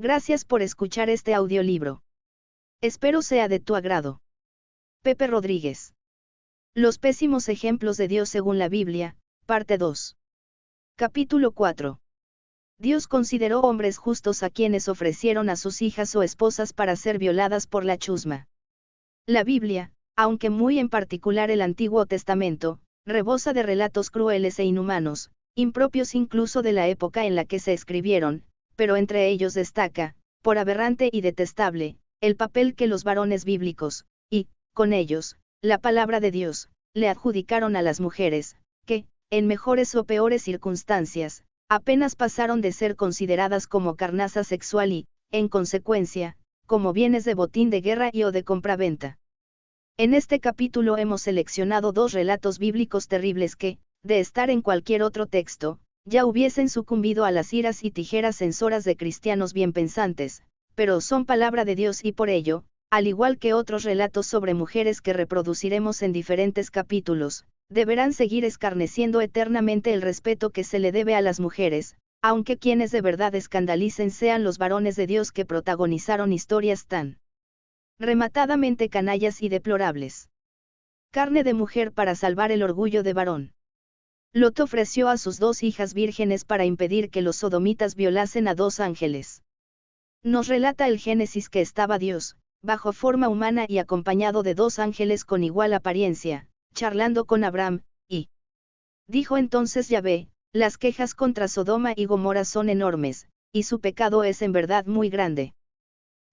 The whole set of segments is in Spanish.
Gracias por escuchar este audiolibro. Espero sea de tu agrado. Pepe Rodríguez. Los pésimos ejemplos de Dios según la Biblia, parte 2. Capítulo 4. Dios consideró hombres justos a quienes ofrecieron a sus hijas o esposas para ser violadas por la chusma. La Biblia, aunque muy en particular el Antiguo Testamento, rebosa de relatos crueles e inhumanos, impropios incluso de la época en la que se escribieron, pero entre ellos destaca, por aberrante y detestable, el papel que los varones bíblicos, y, con ellos, la palabra de Dios, le adjudicaron a las mujeres, que, en mejores o peores circunstancias, apenas pasaron de ser consideradas como carnaza sexual y, en consecuencia, como bienes de botín de guerra y o de compraventa. En este capítulo hemos seleccionado dos relatos bíblicos terribles que, de estar en cualquier otro texto, ya hubiesen sucumbido a las iras y tijeras censoras de cristianos bien pensantes, pero son palabra de Dios y por ello, al igual que otros relatos sobre mujeres que reproduciremos en diferentes capítulos, deberán seguir escarneciendo eternamente el respeto que se le debe a las mujeres, aunque quienes de verdad escandalicen sean los varones de Dios que protagonizaron historias tan rematadamente canallas y deplorables. Carne de mujer para salvar el orgullo de varón. Lot ofreció a sus dos hijas vírgenes para impedir que los sodomitas violasen a dos ángeles. Nos relata el Génesis que estaba Dios, bajo forma humana y acompañado de dos ángeles con igual apariencia, charlando con Abraham, y dijo entonces Yahvé, las quejas contra Sodoma y Gomorra son enormes, y su pecado es en verdad muy grande.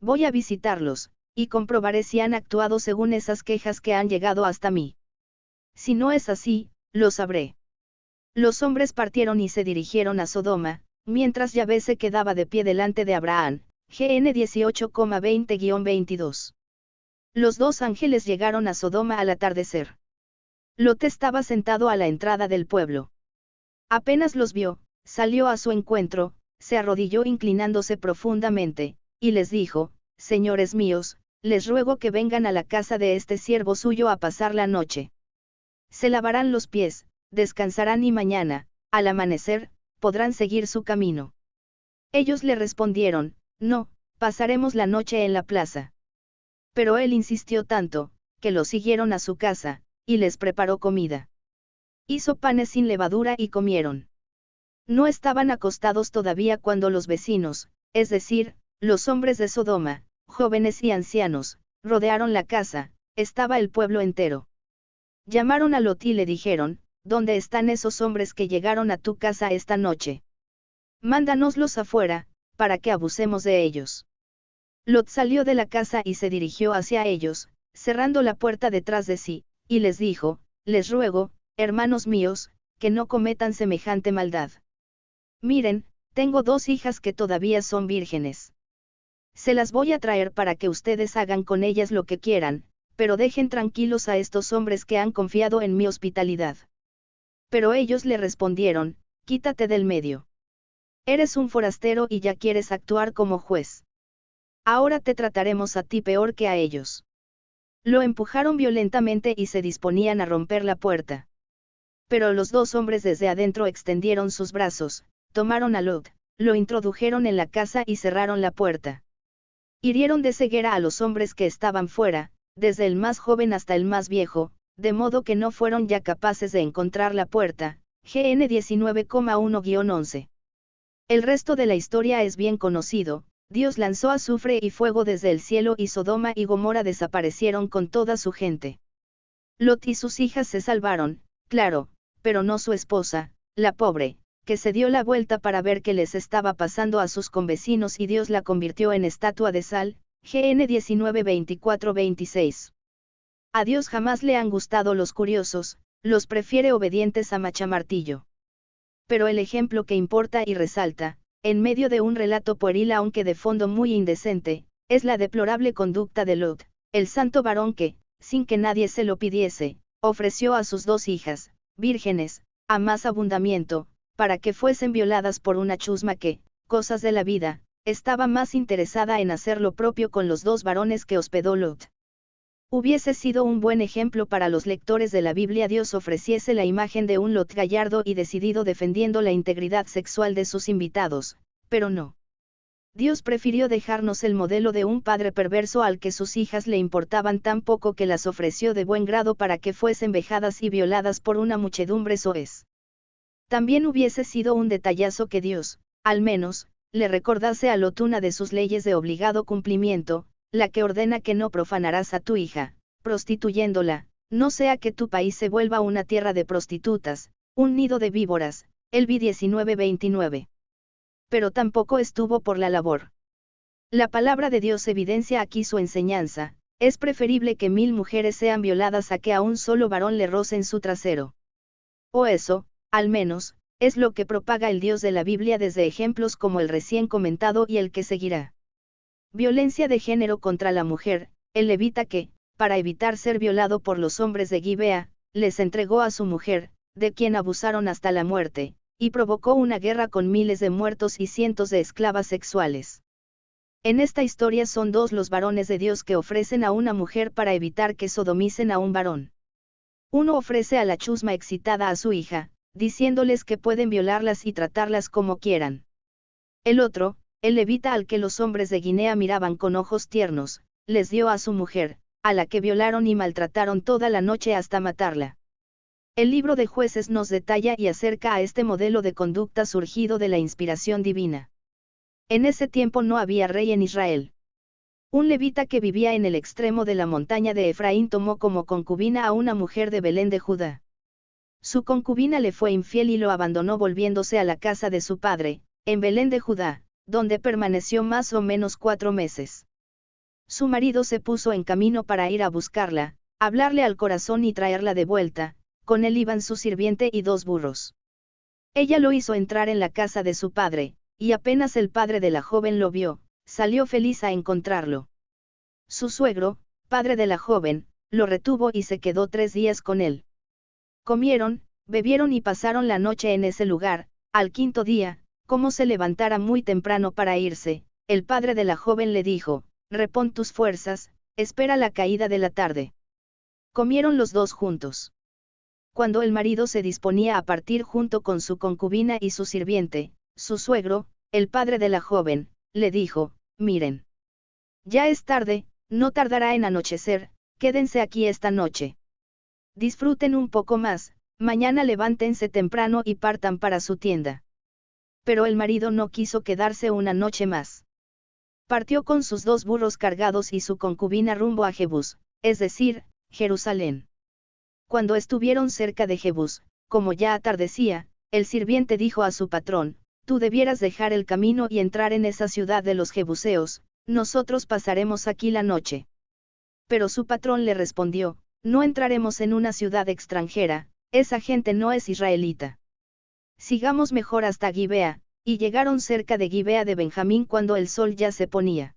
Voy a visitarlos, y comprobaré si han actuado según esas quejas que han llegado hasta mí. Si no es así, lo sabré. Los hombres partieron y se dirigieron a Sodoma, mientras Yahvé se quedaba de pie delante de Abraham, GN 18,20-22. Los dos ángeles llegaron a Sodoma al atardecer. Lot estaba sentado a la entrada del pueblo. Apenas los vio, salió a su encuentro, se arrodilló inclinándose profundamente, y les dijo, señores míos, les ruego que vengan a la casa de este siervo suyo a pasar la noche. Se lavarán los pies, descansarán y mañana, al amanecer, podrán seguir su camino. Ellos le respondieron, no, pasaremos la noche en la plaza. Pero él insistió tanto, que lo siguieron a su casa, y les preparó comida. Hizo panes sin levadura y comieron. No estaban acostados todavía cuando los vecinos, es decir, los hombres de Sodoma, jóvenes y ancianos, rodearon la casa, estaba el pueblo entero. Llamaron a Lot y le dijeron, ¿dónde están esos hombres que llegaron a tu casa esta noche? Mándanoslos afuera, para que abusemos de ellos. Lot salió de la casa y se dirigió hacia ellos, cerrando la puerta detrás de sí, y les dijo, les ruego, hermanos míos, que no cometan semejante maldad. Miren, tengo dos hijas que todavía son vírgenes. Se las voy a traer para que ustedes hagan con ellas lo que quieran, pero dejen tranquilos a estos hombres que han confiado en mi hospitalidad. Pero ellos le respondieron, quítate del medio. Eres un forastero y ya quieres actuar como juez. Ahora te trataremos a ti peor que a ellos. Lo empujaron violentamente y se disponían a romper la puerta. Pero los dos hombres desde adentro extendieron sus brazos, tomaron a Lot, lo introdujeron en la casa y cerraron la puerta. Hirieron de ceguera a los hombres que estaban fuera, desde el más joven hasta el más viejo, de modo que no fueron ya capaces de encontrar la puerta, GN 19,1-11. El resto de la historia es bien conocido, Dios lanzó azufre y fuego desde el cielo y Sodoma y Gomorra desaparecieron con toda su gente. Lot y sus hijas se salvaron, claro, pero no su esposa, la pobre, que se dio la vuelta para ver qué les estaba pasando a sus convecinos y Dios la convirtió en estatua de sal, GN 19-24-26. A Dios jamás le han gustado los curiosos, los prefiere obedientes a machamartillo. Pero el ejemplo que importa y resalta, en medio de un relato pueril aunque de fondo muy indecente, es la deplorable conducta de Lot, el santo varón que, sin que nadie se lo pidiese, ofreció a sus dos hijas, vírgenes, a más abundamiento, para que fuesen violadas por una chusma que, cosas de la vida, estaba más interesada en hacer lo propio con los dos varones que hospedó Lot. Hubiese sido un buen ejemplo para los lectores de la Biblia Dios ofreciese la imagen de un Lot gallardo y decidido defendiendo la integridad sexual de sus invitados, pero no. Dios prefirió dejarnos el modelo de un padre perverso al que sus hijas le importaban tan poco que las ofreció de buen grado para que fuesen vejadas y violadas por una muchedumbre soez. También hubiese sido un detallazo que Dios, al menos, le recordase a Lot una de sus leyes de obligado cumplimiento, la que ordena que no profanarás a tu hija, prostituyéndola, no sea que tu país se vuelva una tierra de prostitutas, un nido de víboras, Elvi 19:29. Pero tampoco estuvo por la labor. La palabra de Dios evidencia aquí su enseñanza: es preferible que 1000 mujeres sean violadas a que a un solo varón le rocen su trasero. O eso, al menos, es lo que propaga el Dios de la Biblia desde ejemplos como el recién comentado y el que seguirá. Violencia de género contra la mujer: el levita que, para evitar ser violado por los hombres de Gibea, les entregó a su mujer, de quien abusaron hasta la muerte, y provocó una guerra con miles de muertos y cientos de esclavas sexuales. En esta historia son dos los varones de Dios que ofrecen a una mujer para evitar que sodomicen a un varón. Uno ofrece a la chusma excitada a su hija, diciéndoles que pueden violarlas y tratarlas como quieran. El otro, el levita al que los hombres de Guinea miraban con ojos tiernos, les dio a su mujer, a la que violaron y maltrataron toda la noche hasta matarla. El libro de Jueces nos detalla y acerca a este modelo de conducta surgido de la inspiración divina. En ese tiempo no había rey en Israel. Un levita que vivía en el extremo de la montaña de Efraín tomó como concubina a una mujer de Belén de Judá. Su concubina le fue infiel y lo abandonó volviéndose a la casa de su padre, en Belén de Judá, donde permaneció más o menos 4 meses. Su marido se puso en camino para ir a buscarla, hablarle al corazón y traerla de vuelta. Con él iban su sirviente y 2 burros. Ella lo hizo entrar en la casa de su padre, y apenas el padre de la joven lo vio, salió feliz a encontrarlo. Su suegro, padre de la joven, lo retuvo y se quedó 3 días con él. Comieron, bebieron y pasaron la noche en ese lugar. Al 5.º día, como se levantara muy temprano para irse, el padre de la joven le dijo: repon tus fuerzas, espera la caída de la tarde. Comieron los 2 juntos. Cuando el marido se disponía a partir junto con su concubina y su sirviente, su suegro, el padre de la joven, le dijo: miren. Ya es tarde, no tardará en anochecer, quédense aquí esta noche. Disfruten un poco más, mañana levántense temprano y partan para su tienda. Pero el marido no quiso quedarse una noche más. Partió con sus 2 burros cargados y su concubina rumbo a Jebús, es decir, Jerusalén. Cuando estuvieron cerca de Jebús, como ya atardecía, el sirviente dijo a su patrón: tú debieras dejar el camino y entrar en esa ciudad de los jebuseos, nosotros pasaremos aquí la noche. Pero su patrón le respondió: no entraremos en una ciudad extranjera, esa gente no es israelita. Sigamos mejor hasta Gibea, y llegaron cerca de Gibea de Benjamín cuando el sol ya se ponía.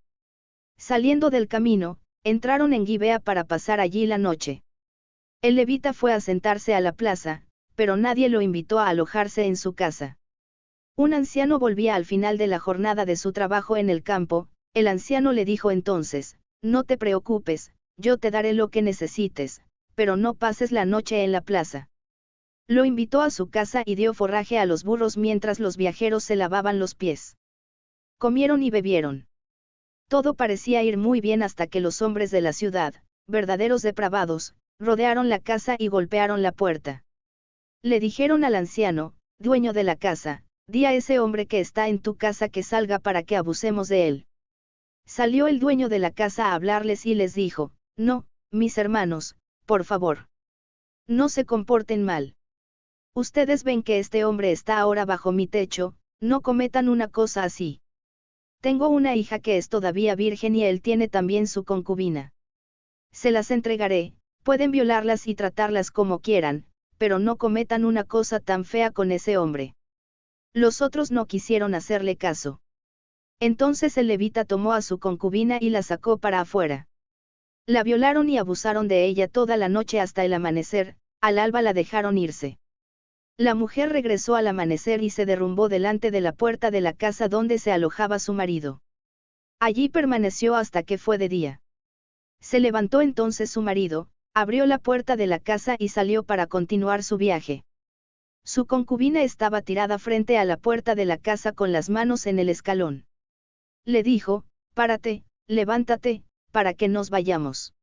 Saliendo del camino, entraron en Gibea para pasar allí la noche. El levita fue a sentarse a la plaza, pero nadie lo invitó a alojarse en su casa. Un anciano volvía al final de la jornada de su trabajo en el campo. El anciano le dijo entonces: no te preocupes, yo te daré lo que necesites, pero no pases la noche en la plaza. Lo invitó a su casa y dio forraje a los burros mientras los viajeros se lavaban los pies. Comieron y bebieron. Todo parecía ir muy bien hasta que los hombres de la ciudad, verdaderos depravados, rodearon la casa y golpearon la puerta. Le dijeron al anciano, dueño de la casa: di a ese hombre que está en tu casa que salga para que abusemos de él. Salió el dueño de la casa a hablarles y les dijo: no, mis hermanos, por favor. No se comporten mal. Ustedes ven que este hombre está ahora bajo mi techo, no cometan una cosa así. Tengo una hija que es todavía virgen y él tiene también su concubina. Se las entregaré. Pueden violarlas y tratarlas como quieran, pero no cometan una cosa tan fea con ese hombre. Los otros no quisieron hacerle caso. Entonces el levita tomó a su concubina y la sacó para afuera. La violaron y abusaron de ella toda la noche hasta el amanecer. Al alba la dejaron irse. La mujer regresó al amanecer y se derrumbó delante de la puerta de la casa donde se alojaba su marido. Allí permaneció hasta que fue de día. Se levantó entonces su marido, abrió la puerta de la casa y salió para continuar su viaje. Su concubina estaba tirada frente a la puerta de la casa con las manos en el escalón. le dijo, párate, levántate, para que nos vayamos.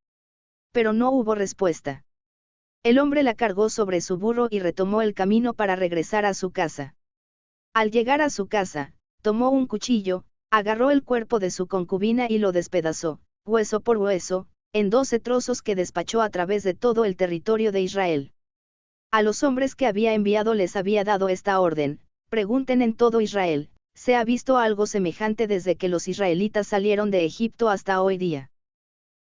Pero no hubo respuesta. El hombre la cargó sobre su burro y retomó el camino para regresar a su casa. Al llegar a su casa, tomó un cuchillo, agarró el cuerpo de su concubina y lo despedazó, hueso por hueso, en 12 trozos que despachó a través de todo el territorio de Israel. A los hombres que había enviado les había dado esta orden: pregunten en todo Israel, ¿se ha visto algo semejante desde que los israelitas salieron de Egipto hasta hoy día?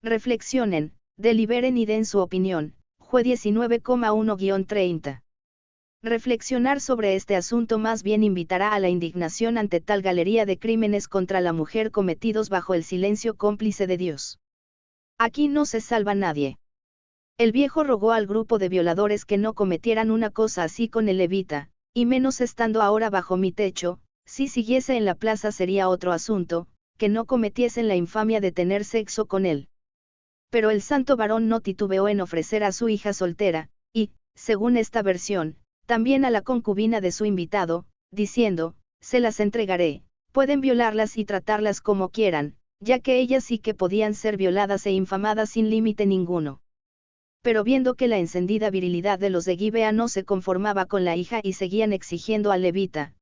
Reflexionen, deliberen y den su opinión. Jue 19,1-30. Reflexionar sobre este asunto más bien invitará a la indignación ante tal galería de crímenes contra la mujer cometidos bajo el silencio cómplice de Dios. Aquí no se salva nadie. El viejo rogó al grupo de violadores que no cometieran una cosa así con el levita, y menos estando ahora bajo mi techo. Si siguiese en la plaza sería otro asunto, que no cometiesen la infamia de tener sexo con él. Pero el santo varón no titubeó en ofrecer a su hija soltera, y, según esta versión, también a la concubina de su invitado, diciendo, se las entregaré, pueden violarlas y tratarlas como quieran, ya que ellas sí que podían ser violadas e infamadas sin límite ninguno. Pero viendo que la encendida virilidad de los de Gibea no se conformaba con la hija y seguían exigiendo al levita,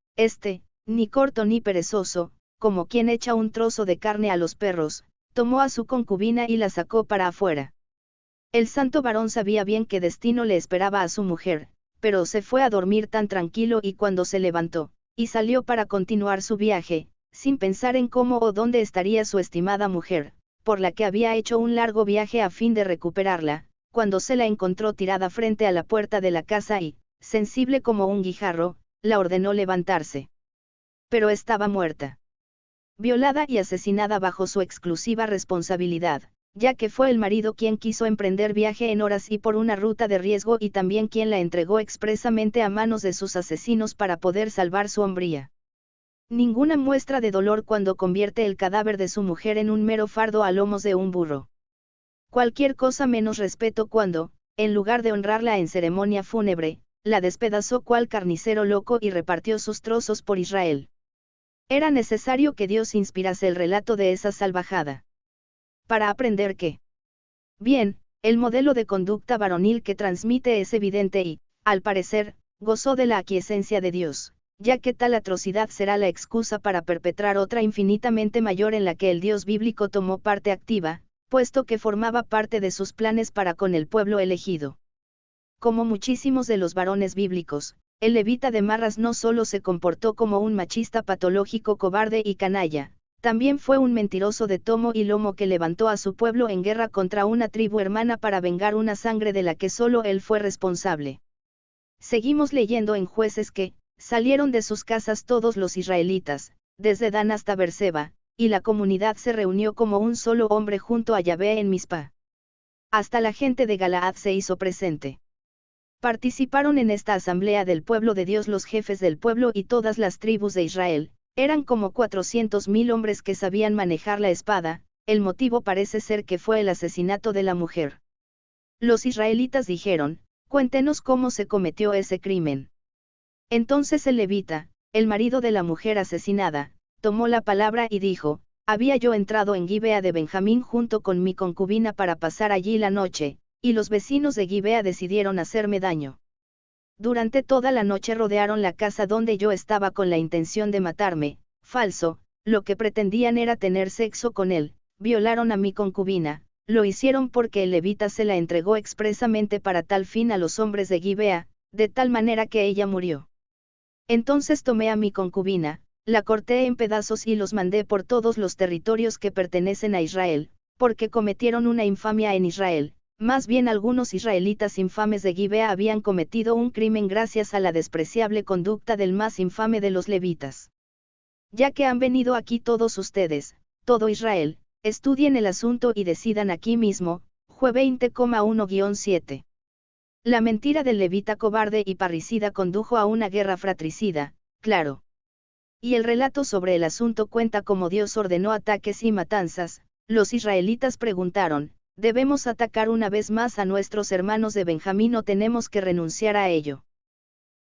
ni corto ni perezoso, como quien echa un trozo de carne a los perros, tomó a su concubina y la sacó para afuera. El santo varón sabía bien qué destino le esperaba a su mujer, pero se fue a dormir tan tranquilo y cuando se levantó, y salió para continuar su viaje, sin pensar en cómo o dónde estaría su estimada mujer, por la que había hecho un largo viaje a fin de recuperarla, cuando se la encontró tirada frente a la puerta de la casa y, sensible como un guijarro, la ordenó levantarse. Pero estaba muerta. Violada y asesinada bajo su exclusiva responsabilidad, ya que fue el marido quien quiso emprender viaje en horas y por una ruta de riesgo y también quien la entregó expresamente a manos de sus asesinos para poder salvar su hombría. Ninguna muestra de dolor cuando convierte el cadáver de su mujer en un mero fardo a lomos de un burro. Cualquier cosa menos respeto cuando, en lugar de honrarla en ceremonia fúnebre, la despedazó cual carnicero loco y repartió sus trozos por Israel. Era necesario que Dios inspirase el relato de esa salvajada. ¿Para aprender qué? Bien, el modelo de conducta varonil que transmite es evidente y, al parecer, gozó de la aquiescencia de Dios, ya que tal atrocidad será la excusa para perpetrar otra infinitamente mayor en la que el Dios bíblico tomó parte activa, puesto que formaba parte de sus planes para con el pueblo elegido. Como muchísimos de los varones bíblicos, el levita de Marras no solo se comportó como un machista patológico cobarde y canalla, también fue un mentiroso de tomo y lomo que levantó a su pueblo en guerra contra una tribu hermana para vengar una sangre de la que solo él fue responsable. Seguimos leyendo en Jueces que, salieron de sus casas todos los israelitas, desde Dan hasta Berseba, y la comunidad se reunió como un solo hombre junto a Yahvé en Mizpa. Hasta la gente de Galaad se hizo presente. Participaron en esta asamblea del pueblo de Dios los jefes del pueblo y todas las tribus de Israel, eran como 400.000 hombres que sabían manejar la espada. El motivo parece ser que fue el asesinato de la mujer. Los israelitas dijeron, cuéntenos cómo se cometió ese crimen. Entonces el levita, el marido de la mujer asesinada, tomó la palabra y dijo, había yo entrado en Gibea de Benjamín junto con mi concubina para pasar allí la noche, y los vecinos de Gibea decidieron hacerme daño. Durante toda la noche rodearon la casa donde yo estaba con la intención de matarme. Falso, lo que pretendían era tener sexo con él, violaron a mi concubina, lo hicieron porque el levita se la entregó expresamente para tal fin a los hombres de Gibea, de tal manera que ella murió. Entonces tomé a mi concubina, la corté en pedazos y los mandé por todos los territorios que pertenecen a Israel, porque cometieron una infamia en Israel. Más bien algunos israelitas infames de Gibea habían cometido un crimen gracias a la despreciable conducta del más infame de los levitas. Ya que han venido aquí todos ustedes, todo Israel, estudien el asunto y decidan aquí mismo. Jue 20,1-7. La mentira del levita cobarde y parricida condujo a una guerra fratricida, claro. Y el relato sobre el asunto cuenta cómo Dios ordenó ataques y matanzas. Los israelitas preguntaron, ¿debemos atacar una vez más a nuestros hermanos de Benjamín o tenemos que renunciar a ello?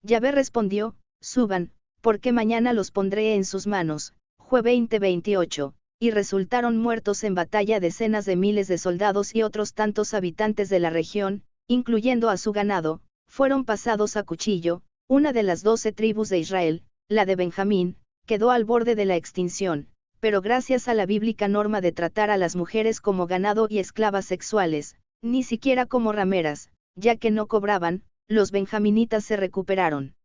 Yahvé respondió, suban, porque mañana los pondré en sus manos. Jue 20:28, y resultaron muertos en batalla decenas de miles de soldados y otros tantos habitantes de la región, incluyendo a su ganado, fueron pasados a cuchillo. Una de las 12 tribus de Israel, la de Benjamín, quedó al borde de la extinción, pero gracias a la bíblica norma de tratar a las mujeres como ganado y esclavas sexuales, ni siquiera como rameras, ya que no cobraban, los benjaminitas se recuperaron.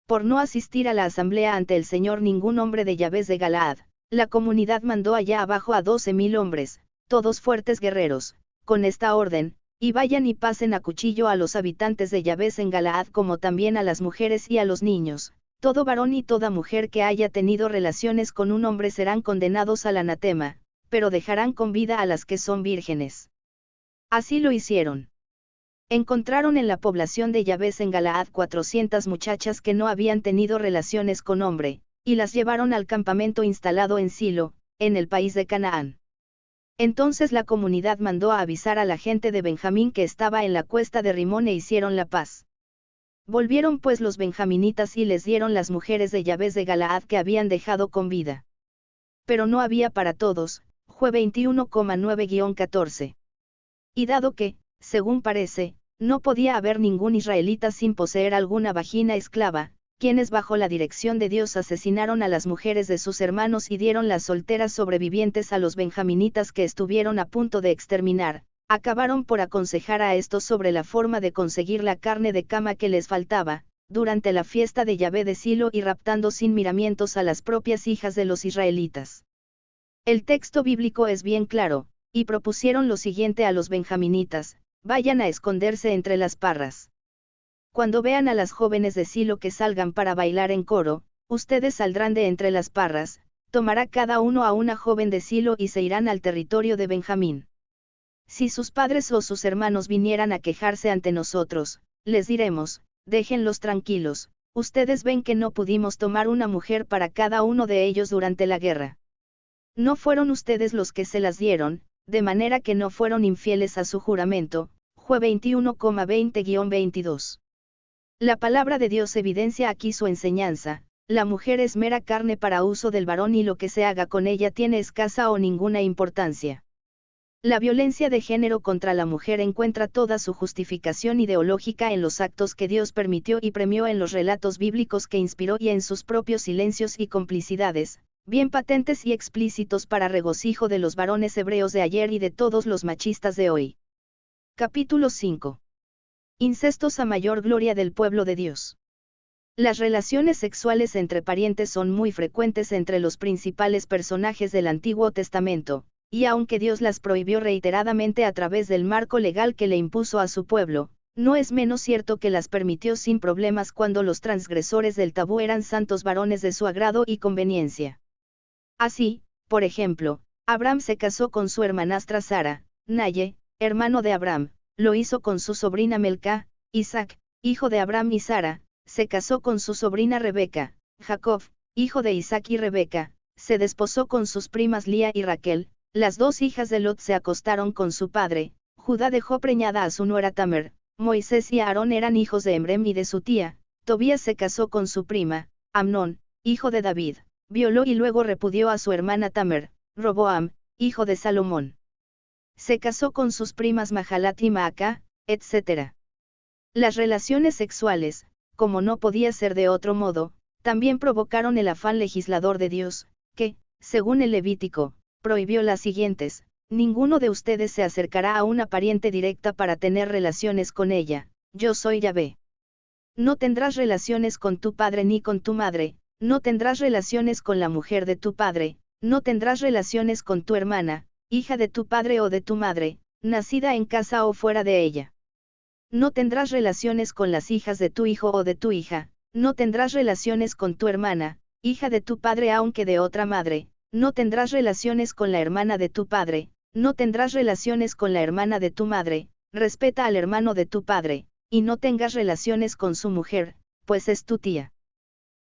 Por no asistir a la asamblea ante el Señor ningún hombre de Yabes de Galaad, la comunidad mandó allá abajo a 12.000 hombres, todos fuertes guerreros, con esta orden, y vayan y pasen a cuchillo a los habitantes de Yabes en Galaad como también a las mujeres y a los niños. Todo varón y toda mujer que haya tenido relaciones con un hombre serán condenados al anatema, pero dejarán con vida a las que son vírgenes. Así lo hicieron. Encontraron en la población de Yabes en Galaad 400 muchachas que no habían tenido relaciones con hombre, y las llevaron al campamento instalado en Silo, en el país de Canaán. Entonces la comunidad mandó a avisar a la gente de Benjamín que estaba en la cuesta de Rimón e hicieron la paz. Volvieron pues los benjaminitas y les dieron las mujeres de Yabes de Galaad que habían dejado con vida. Pero no había para todos, Jue 21,9-14. Y dado que, según parece, no podía haber ningún israelita sin poseer alguna vagina esclava, quienes bajo la dirección de Dios asesinaron a las mujeres de sus hermanos y dieron las solteras sobrevivientes a los benjaminitas que estuvieron a punto de exterminar, acabaron por aconsejar a estos sobre la forma de conseguir la carne de cama que les faltaba, durante la fiesta de Yahvé de Silo y raptando sin miramientos a las propias hijas de los israelitas. El texto bíblico es bien claro, y propusieron lo siguiente a los benjaminitas: vayan a esconderse entre las parras. Cuando vean a las jóvenes de Silo que salgan para bailar en coro, ustedes saldrán de entre las parras, tomará cada uno a una joven de Silo y se irán al territorio de Benjamín. Si sus padres o sus hermanos vinieran a quejarse ante nosotros, les diremos: déjenlos tranquilos, ustedes ven que no pudimos tomar una mujer para cada uno de ellos durante la guerra. No fueron ustedes los que se las dieron, de manera que no fueron infieles a su juramento. Jue 21,20-22. La palabra de Dios evidencia aquí su enseñanza: la mujer es mera carne para uso del varón y lo que se haga con ella tiene escasa o ninguna importancia. La violencia de género contra la mujer encuentra toda su justificación ideológica en los actos que Dios permitió y premió en los relatos bíblicos que inspiró y en sus propios silencios y complicidades, bien patentes y explícitos para regocijo de los varones hebreos de ayer y de todos los machistas de hoy. Capítulo 5. Incestos a mayor gloria del pueblo de Dios. Las relaciones sexuales entre parientes son muy frecuentes entre los principales personajes del Antiguo Testamento, y aunque Dios las prohibió reiteradamente a través del marco legal que le impuso a su pueblo, no es menos cierto que las permitió sin problemas cuando los transgresores del tabú eran santos varones de su agrado y conveniencia. Así, por ejemplo, Abraham se casó con su hermanastra Sara. Naye, hermano de Abraham, lo hizo con su sobrina Melca. Isaac, hijo de Abraham y Sara, se casó con su sobrina Rebeca. Jacob, hijo de Isaac y Rebeca, se desposó con sus primas Lía y Raquel. Las dos hijas de Lot se acostaron con su padre. Judá dejó preñada a su nuera Tamer. Moisés y Aarón eran hijos de Emrem y de su tía. Tobías se casó con su prima, Amnón, hijo de David, violó y luego repudió a su hermana Tamer. Roboam, hijo de Salomón, se casó con sus primas Mahalat y Maaca, etc. Las relaciones sexuales, como no podía ser de otro modo, también provocaron el afán legislador de Dios, que, según el Levítico, prohibió las siguientes: ninguno de ustedes se acercará a una pariente directa para tener relaciones con ella, yo soy Yahvé. No tendrás relaciones con tu padre ni con tu madre, no tendrás relaciones con la mujer de tu padre, no tendrás relaciones con tu hermana, hija de tu padre o de tu madre, nacida en casa o fuera de ella. No tendrás relaciones con las hijas de tu hijo o de tu hija, no tendrás relaciones con tu hermana, hija de tu padre aunque de otra madre, no tendrás relaciones con la hermana de tu padre, no tendrás relaciones con la hermana de tu madre, respeta al hermano de tu padre, y no tengas relaciones con su mujer, pues es tu tía.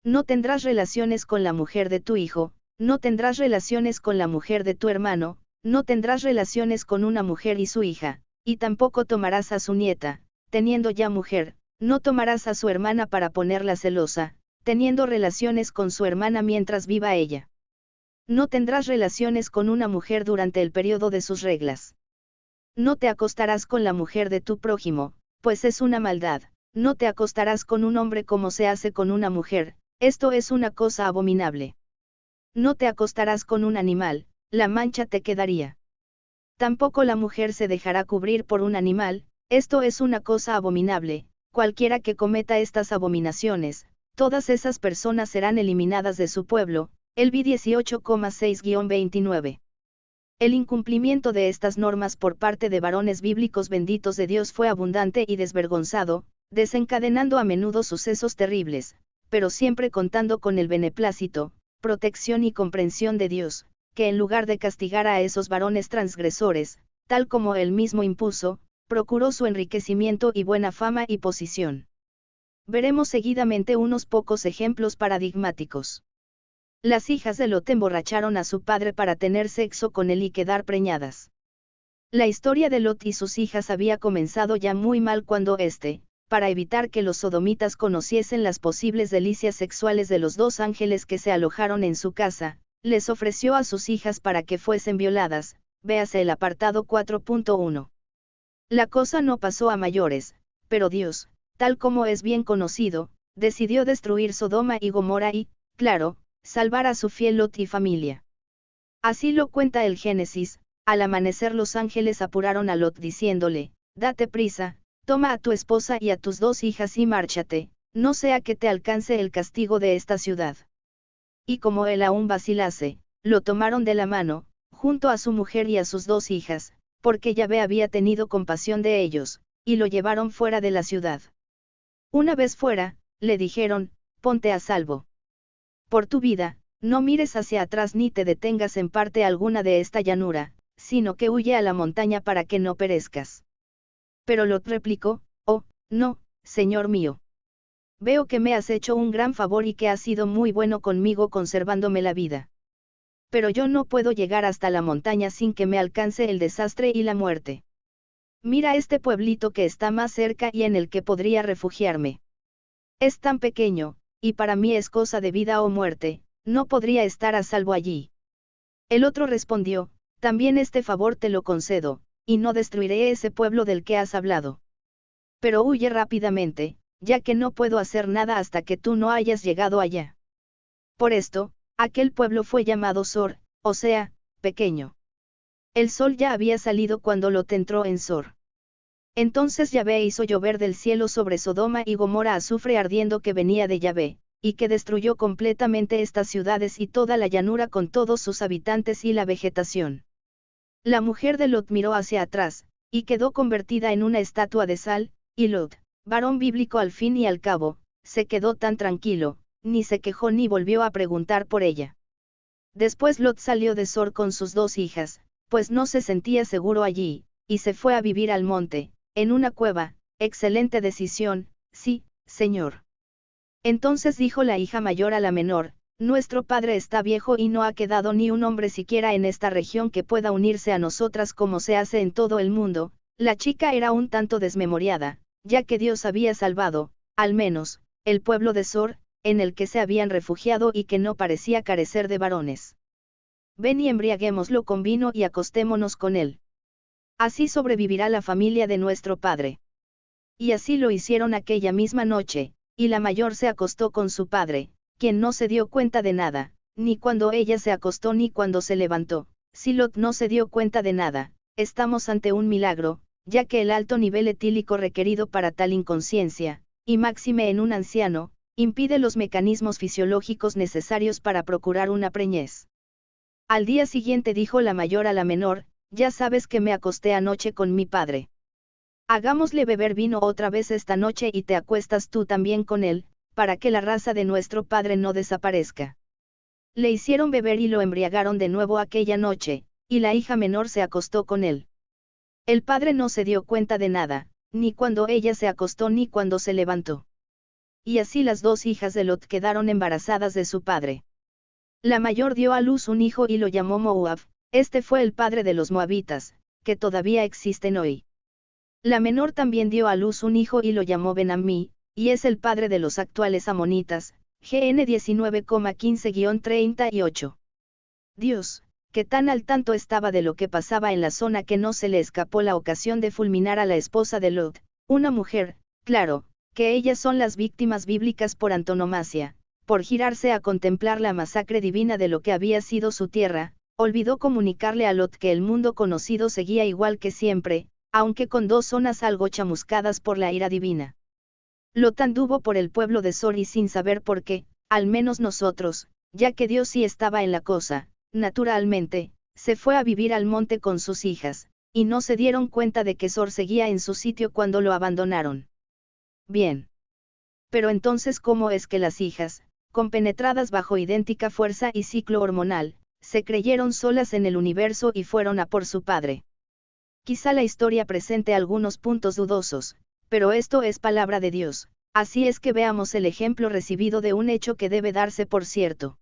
No tendrás relaciones con la mujer de tu hijo, no tendrás relaciones con la mujer de tu hermano, no tendrás relaciones con una mujer y su hija, y tampoco tomarás a su nieta, teniendo ya mujer, no tomarás a su hermana para ponerla celosa, teniendo relaciones con su hermana mientras viva ella. No tendrás relaciones con una mujer durante el periodo de sus reglas. No te acostarás con la mujer de tu prójimo, pues es una maldad. No te acostarás con un hombre como se hace con una mujer, esto es una cosa abominable. No te acostarás con un animal, la mancha te quedaría. Tampoco la mujer se dejará cubrir por un animal, esto es una cosa abominable. Cualquiera que cometa estas abominaciones, todas esas personas serán eliminadas de su pueblo. El B 18,6-29. El incumplimiento de estas normas por parte de varones bíblicos benditos de Dios fue abundante y desvergonzado, desencadenando a menudo sucesos terribles, pero siempre contando con el beneplácito, protección y comprensión de Dios, que en lugar de castigar a esos varones transgresores, tal como él mismo impuso, procuró su enriquecimiento y buena fama y posición. Veremos seguidamente unos pocos ejemplos paradigmáticos. Las hijas de Lot emborracharon a su padre para tener sexo con él y quedar preñadas. La historia de Lot y sus hijas había comenzado ya muy mal cuando para evitar que los sodomitas conociesen las posibles delicias sexuales de los dos ángeles que se alojaron en su casa, les ofreció a sus hijas para que fuesen violadas, véase el apartado 4.1. La cosa no pasó a mayores, pero Dios, tal como es bien conocido, decidió destruir Sodoma y Gomorra y, claro, salvar a su fiel Lot y familia. Así lo cuenta el Génesis. Al amanecer los ángeles apuraron a Lot diciéndole, date prisa, toma a tu esposa y a tus dos hijas y márchate, no sea que te alcance el castigo de esta ciudad. Y como él aún vacilase, lo tomaron de la mano, junto a su mujer y a sus dos hijas, porque Yahvé había tenido compasión de ellos, y lo llevaron fuera de la ciudad. Una vez fuera, le dijeron, ponte a salvo. Por tu vida, no mires hacia atrás ni te detengas en parte alguna de esta llanura, sino que huye a la montaña para que no perezcas. Pero Lot replicó, oh, no, Señor mío. Veo que me has hecho un gran favor y que has sido muy bueno conmigo conservándome la vida. Pero yo no puedo llegar hasta la montaña sin que me alcance el desastre y la muerte. Mira este pueblito que está más cerca y en el que podría refugiarme. Es tan pequeño, y para mí es cosa de vida o muerte, no podría estar a salvo allí. El otro respondió, también este favor te lo concedo, y no destruiré ese pueblo del que has hablado. Pero huye rápidamente, ya que no puedo hacer nada hasta que tú no hayas llegado allá. Por esto, aquel pueblo fue llamado Sor, o sea, pequeño. El sol ya había salido cuando Lot entró en Sor. Entonces Yahvé hizo llover del cielo sobre Sodoma y Gomorra azufre ardiendo que venía de Yahvé, y que destruyó completamente estas ciudades y toda la llanura con todos sus habitantes y la vegetación. La mujer de Lot miró hacia atrás, y quedó convertida en una estatua de sal, y Lot, varón bíblico al fin y al cabo, se quedó tan tranquilo, ni se quejó ni volvió a preguntar por ella. Después Lot salió de Sor con sus dos hijas, pues no se sentía seguro allí, y se fue a vivir al monte, en una cueva. Excelente decisión, sí, señor. Entonces dijo la hija mayor a la menor, nuestro padre está viejo y no ha quedado ni un hombre siquiera en esta región que pueda unirse a nosotras como se hace en todo el mundo. La chica era un tanto desmemoriada, ya que Dios había salvado, al menos, el pueblo de Sor, en el que se habían refugiado y que no parecía carecer de varones. Ven y embriaguémoslo con vino y acostémonos con él. Así sobrevivirá la familia de nuestro padre. Y así lo hicieron aquella misma noche, y la mayor se acostó con su padre, quien no se dio cuenta de nada, ni cuando ella se acostó ni cuando se levantó. Si Lot no se dio cuenta de nada, estamos ante un milagro, ya que el alto nivel etílico requerido para tal inconsciencia, y máxime en un anciano, impide los mecanismos fisiológicos necesarios para procurar una preñez. Al día siguiente dijo la mayor a la menor, ya sabes que me acosté anoche con mi padre. Hagámosle beber vino otra vez esta noche y te acuestas tú también con él, para que la raza de nuestro padre no desaparezca. Le hicieron beber y lo embriagaron de nuevo aquella noche, y la hija menor se acostó con él. El padre no se dio cuenta de nada, ni cuando ella se acostó ni cuando se levantó. Y así las dos hijas de Lot quedaron embarazadas de su padre. La mayor dio a luz un hijo y lo llamó Moab, este fue el padre de los moabitas, que todavía existen hoy. La menor también dio a luz un hijo y lo llamó Ben-Ammi, y es el padre de los actuales amonitas, GN 19,15-38. Dios, que tan al tanto estaba de lo que pasaba en la zona que no se le escapó la ocasión de fulminar a la esposa de Lot, una mujer, claro, que ellas son las víctimas bíblicas por antonomasia, por girarse a contemplar la masacre divina de lo que había sido su tierra, olvidó comunicarle a Lot que el mundo conocido seguía igual que siempre, aunque con dos zonas algo chamuscadas por la ira divina. Lot anduvo por el pueblo de Sor y sin saber por qué, al menos nosotros, ya que Dios sí estaba en la cosa, naturalmente, se fue a vivir al monte con sus hijas, y no se dieron cuenta de que Sor seguía en su sitio cuando lo abandonaron. Bien. Pero entonces, ¿cómo es que las hijas, compenetradas bajo idéntica fuerza y ciclo hormonal, se creyeron solas en el universo y fueron a por su padre? Quizá la historia presente algunos puntos dudosos, pero esto es palabra de Dios, así es que veamos el ejemplo recibido de un hecho que debe darse por cierto.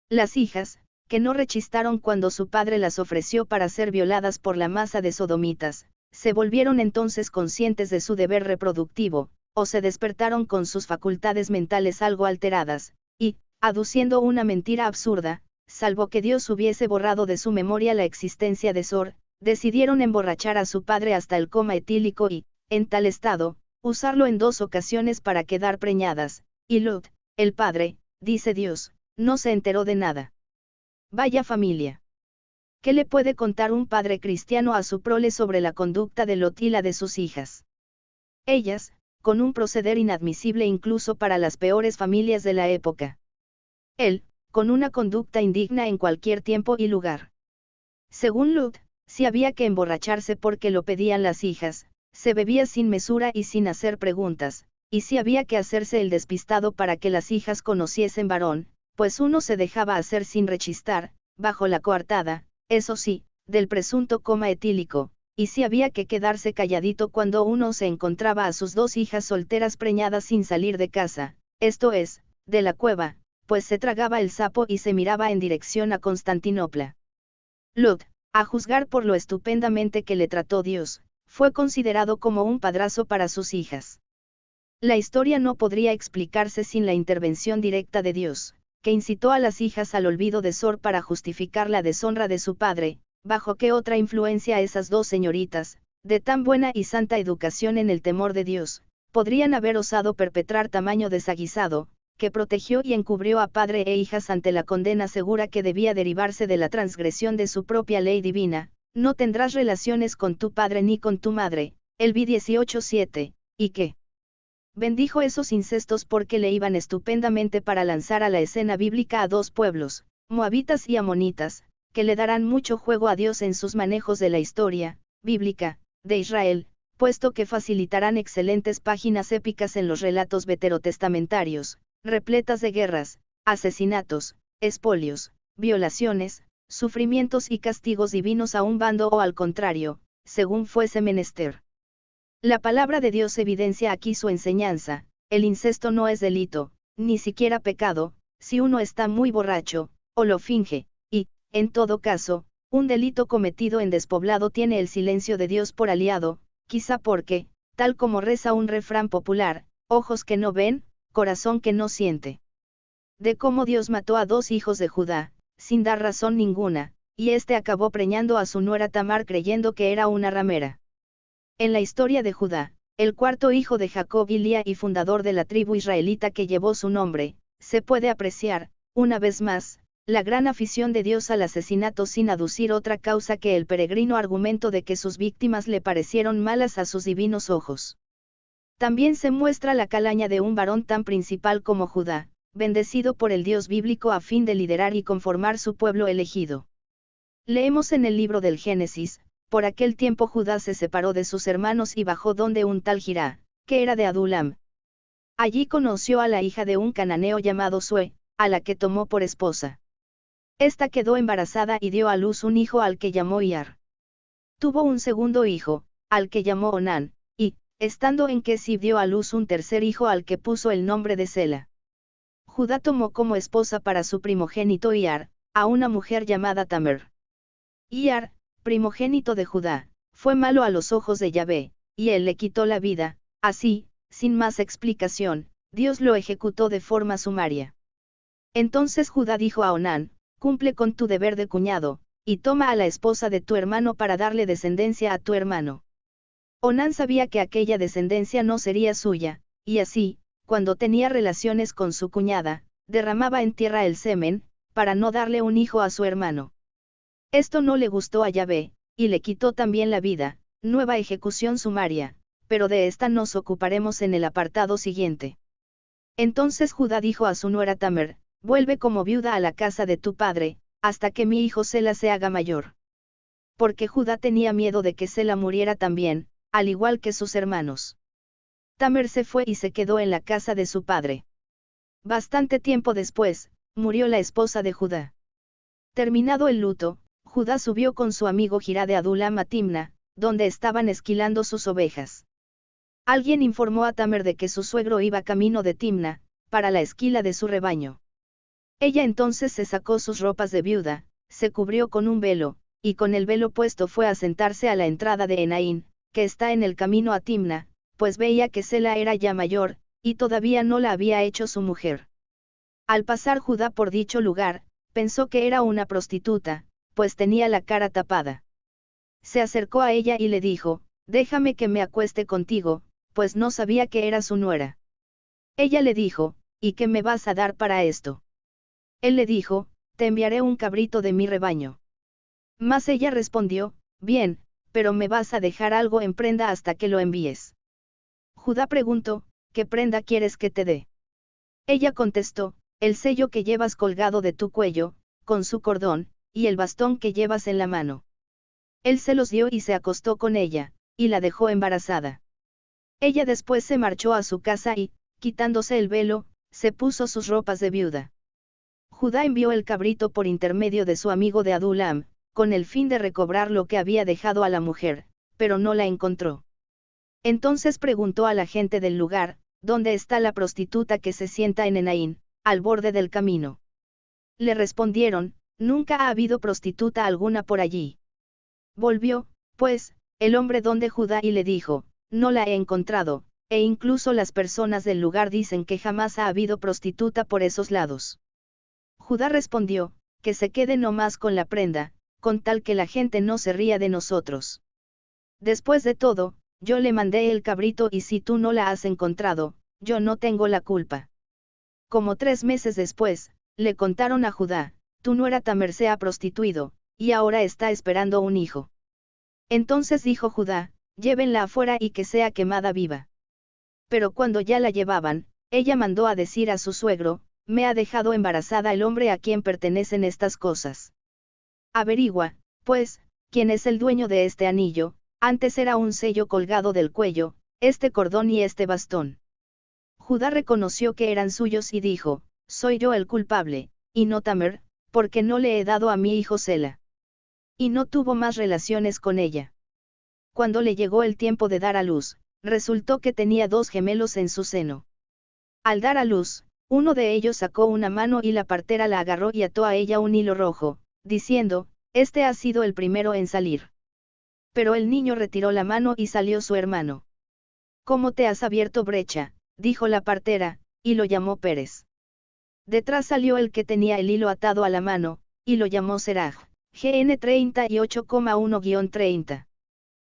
Las hijas, que no rechistaron cuando su padre las ofreció para ser violadas por la masa de sodomitas, se volvieron entonces conscientes de su deber reproductivo, o se despertaron con sus facultades mentales algo alteradas, y, aduciendo una mentira absurda, salvo que Dios hubiese borrado de su memoria la existencia de Sor, decidieron emborrachar a su padre hasta el coma etílico y, en tal estado, usarlo en 2 ocasiones para quedar preñadas, y Lot, el padre, dice Dios, no se enteró de nada. Vaya familia. ¿Qué le puede contar un padre cristiano a su prole sobre la conducta de Lot y la de sus hijas? Ellas, con un proceder inadmisible incluso para las peores familias de la época. Él, con una conducta indigna en cualquier tiempo y lugar. Según Lot, si había que emborracharse porque lo pedían las hijas, se bebía sin mesura y sin hacer preguntas, y si había que hacerse el despistado para que las hijas conociesen varón, pues uno se dejaba hacer sin rechistar, bajo la coartada, eso sí, del presunto coma etílico, y si había que quedarse calladito cuando uno se encontraba a sus 2 hijas solteras preñadas sin salir de casa, esto es, de la cueva, pues se tragaba el sapo y se miraba en dirección a Constantinopla. Lot, a juzgar por lo estupendamente que le trató Dios, fue considerado como un padrazo para sus hijas. La historia no podría explicarse sin la intervención directa de Dios, que incitó a las hijas al olvido de Sor para justificar la deshonra de su padre. Bajo qué otra influencia esas 2 señoritas, de tan buena y santa educación en el temor de Dios, podrían haber osado perpetrar tamaño desaguisado, que protegió y encubrió a padre e hijas ante la condena segura que debía derivarse de la transgresión de su propia ley divina? No tendrás relaciones con tu padre ni con tu madre, Elvi 18:7, y que bendijo esos incestos porque le iban estupendamente para lanzar a la escena bíblica a 2 pueblos, moabitas y amonitas, que le darán mucho juego a Dios en sus manejos de la historia bíblica de Israel, puesto que facilitarán excelentes páginas épicas en los relatos veterotestamentarios, repletas de guerras, asesinatos, expolios, violaciones, sufrimientos y castigos divinos a un bando o al contrario, según fuese menester. La palabra de Dios evidencia aquí su enseñanza: el incesto no es delito, ni siquiera pecado, si uno está muy borracho, o lo finge, y, en todo caso, un delito cometido en despoblado tiene el silencio de Dios por aliado, quizá porque, tal como reza un refrán popular, ojos que no ven, corazón que no siente. De cómo Dios mató a 2 hijos de Judá, sin dar razón ninguna, y este acabó preñando a su nuera Tamar creyendo que era una ramera. En la historia de Judá, el 4.º hijo de Jacob y Lía y fundador de la tribu israelita que llevó su nombre, se puede apreciar, una vez más, la gran afición de Dios al asesinato sin aducir otra causa que el peregrino argumento de que sus víctimas le parecieron malas a sus divinos ojos. También se muestra la calaña de un varón tan principal como Judá, bendecido por el Dios bíblico a fin de liderar y conformar su pueblo elegido. Leemos en el libro del Génesis: por aquel tiempo Judá se separó de sus hermanos y bajó donde un tal Jirá, que era de Adulam. Allí conoció a la hija de un cananeo llamado Sue, a la que tomó por esposa. Esta quedó embarazada y dio a luz un hijo al que llamó Iar. Tuvo un segundo hijo, al que llamó Onán, y, estando en Kesib dio a luz un tercer hijo al que puso el nombre de Sela. Judá tomó como esposa para su primogénito Iar, a una mujer llamada Tamer. Iar, primogénito de Judá, fue malo a los ojos de Yahvé, y él le quitó la vida. Así, sin más explicación, Dios lo ejecutó de forma sumaria. Entonces Judá dijo a Onán: cumple con tu deber de cuñado, y toma a la esposa de tu hermano para darle descendencia a tu hermano. Onán sabía que aquella descendencia no sería suya, y así, cuando tenía relaciones con su cuñada, derramaba en tierra el semen, para no darle un hijo a su hermano. Esto no le gustó a Yahvé, y le quitó también la vida, nueva ejecución sumaria, pero de esta nos ocuparemos en el apartado siguiente. Entonces Judá dijo a su nuera Tamer, vuelve como viuda a la casa de tu padre, hasta que mi hijo Sela se haga mayor. Porque Judá tenía miedo de que Sela muriera también, al igual que sus hermanos. Tamer se fue y se quedó en la casa de su padre. Bastante tiempo después, murió la esposa de Judá. Terminado el luto, Judá subió con su amigo Jirá de Adulam a Timna, donde estaban esquilando sus ovejas. Alguien informó a Tamer de que su suegro iba camino de Timna, para la esquila de su rebaño. Ella entonces se sacó sus ropas de viuda, se cubrió con un velo, y con el velo puesto fue a sentarse a la entrada de Enaín, que está en el camino a Timna, pues veía que Sela era ya mayor, y todavía no la había hecho su mujer. Al pasar Judá por dicho lugar, pensó que era una prostituta, pues tenía la cara tapada. Se acercó a ella y le dijo, déjame que me acueste contigo, pues no sabía que era su nuera. Ella le dijo, ¿y qué me vas a dar para esto? Él le dijo, te enviaré un cabrito de mi rebaño. Mas ella respondió, bien, pero me vas a dejar algo en prenda hasta que lo envíes. Judá preguntó, ¿qué prenda quieres que te dé? Ella contestó, el sello que llevas colgado de tu cuello, con su cordón, y el bastón que llevas en la mano. Él se los dio y se acostó con ella, y la dejó embarazada. Ella después se marchó a su casa y, quitándose el velo, se puso sus ropas de viuda. Judá envió el cabrito por intermedio de su amigo de Adulam, con el fin de recobrar lo que había dejado a la mujer, pero no la encontró. Entonces preguntó a la gente del lugar, ¿dónde está la prostituta que se sienta en Enaín, al borde del camino? Le respondieron, nunca ha habido prostituta alguna por allí. Volvió, pues, el hombre donde Judá y le dijo, no la he encontrado, e incluso las personas del lugar dicen que jamás ha habido prostituta por esos lados. Judá respondió, que se quede nomás con la prenda, con tal que la gente no se ría de nosotros. Después de todo, yo le mandé el cabrito y si tú no la has encontrado, yo no tengo la culpa. Como 3 meses después, le contaron a Judá, tu nuera Tamer se ha prostituido, y ahora está esperando un hijo. Entonces dijo Judá, llévenla afuera y que sea quemada viva. Pero cuando ya la llevaban, ella mandó a decir a su suegro, me ha dejado embarazada el hombre a quien pertenecen estas cosas. Averigua, pues, quién es el dueño de este anillo, antes era un sello colgado del cuello, este cordón y este bastón. Judá reconoció que eran suyos y dijo, soy yo el culpable, y no Tamer, porque no le he dado a mi hijo Sela. Y no tuvo más relaciones con ella. Cuando le llegó el tiempo de dar a luz, resultó que tenía 2 gemelos en su seno. Al dar a luz, uno de ellos sacó una mano y la partera la agarró y ató a ella un hilo rojo, diciendo, este ha sido el primero en salir. Pero el niño retiró la mano y salió su hermano. ¿Cómo te has abierto brecha?, dijo la partera, y lo llamó Pérez. Detrás salió el que tenía el hilo atado a la mano, y lo llamó Seraj, GN 38,1-30.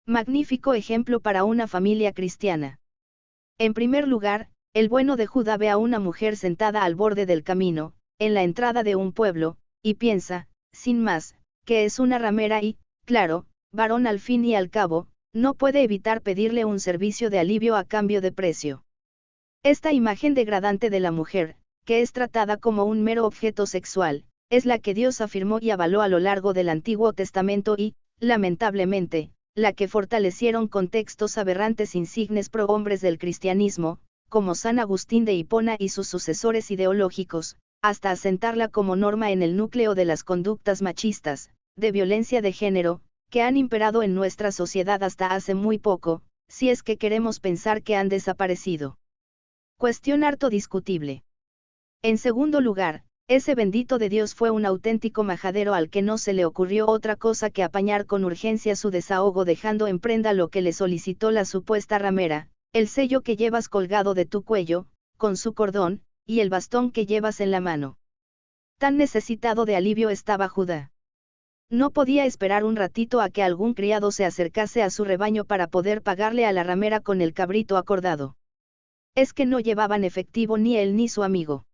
Magnífico ejemplo para una familia cristiana. En primer lugar, el bueno de Judá ve a una mujer sentada al borde del camino, en la entrada de un pueblo, y piensa, sin más, que es una ramera y, claro, varón al fin y al cabo, no puede evitar pedirle un servicio de alivio a cambio de precio. Esta imagen degradante de la mujer, que es tratada como un mero objeto sexual, es la que Dios afirmó y avaló a lo largo del Antiguo Testamento y, lamentablemente, la que fortalecieron contextos aberrantes insignes prohombres del cristianismo, como San Agustín de Hipona y sus sucesores ideológicos, hasta asentarla como norma en el núcleo de las conductas machistas, de violencia de género, que han imperado en nuestra sociedad hasta hace muy poco, si es que queremos pensar que han desaparecido. Cuestión harto discutible. En segundo lugar, ese bendito de Dios fue un auténtico majadero al que no se le ocurrió otra cosa que apañar con urgencia su desahogo dejando en prenda lo que le solicitó la supuesta ramera, el sello que llevas colgado de tu cuello, con su cordón, y el bastón que llevas en la mano. Tan necesitado de alivio estaba Judá. No podía esperar un ratito a que algún criado se acercase a su rebaño para poder pagarle a la ramera con el cabrito acordado. Es que no llevaban efectivo ni él ni su amigo.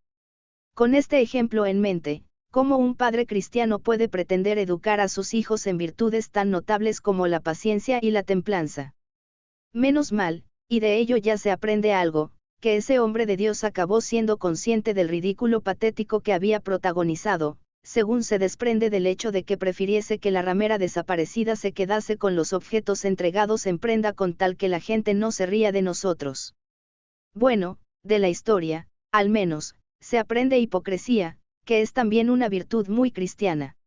Con este ejemplo en mente, ¿cómo un padre cristiano puede pretender educar a sus hijos en virtudes tan notables como la paciencia y la templanza? Menos mal, y de ello ya se aprende algo, que ese hombre de Dios acabó siendo consciente del ridículo patético que había protagonizado, según se desprende del hecho de que prefiriese que la ramera desaparecida se quedase con los objetos entregados en prenda con tal que la gente no se ría de nosotros. Bueno, de la historia, al menos, se aprende hipocresía, que es también una virtud muy cristiana.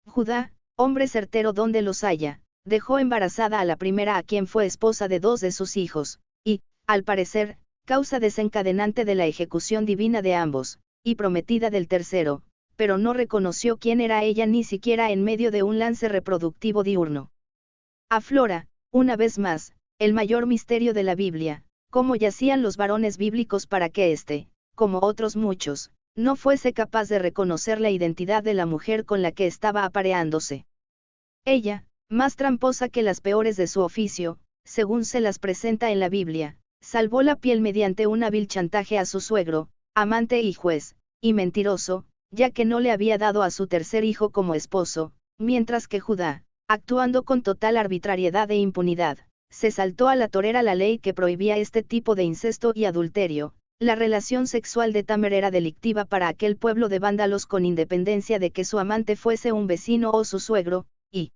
Judá, hombre certero donde los haya, dejó embarazada a la primera a quien fue esposa de 2 de sus hijos, y, al parecer, causa desencadenante de la ejecución divina de ambos, y prometida del tercero, pero no reconoció quién era ella ni siquiera en medio de un lance reproductivo diurno. Aflora, una vez más, el mayor misterio de la Biblia, cómo yacían los varones bíblicos para que éste, como otros muchos, no fuese capaz de reconocer la identidad de la mujer con la que estaba apareándose. Ella, más tramposa que las peores de su oficio, según se las presenta en la Biblia, salvó la piel mediante un hábil chantaje a su suegro, amante y juez, y mentiroso, ya que no le había dado a su tercer hijo como esposo, mientras que Judá, actuando con total arbitrariedad e impunidad, se saltó a la torera la ley que prohibía este tipo de incesto y adulterio. La relación sexual de Tamer era delictiva para aquel pueblo de vándalos con independencia de que su amante fuese un vecino o su suegro, y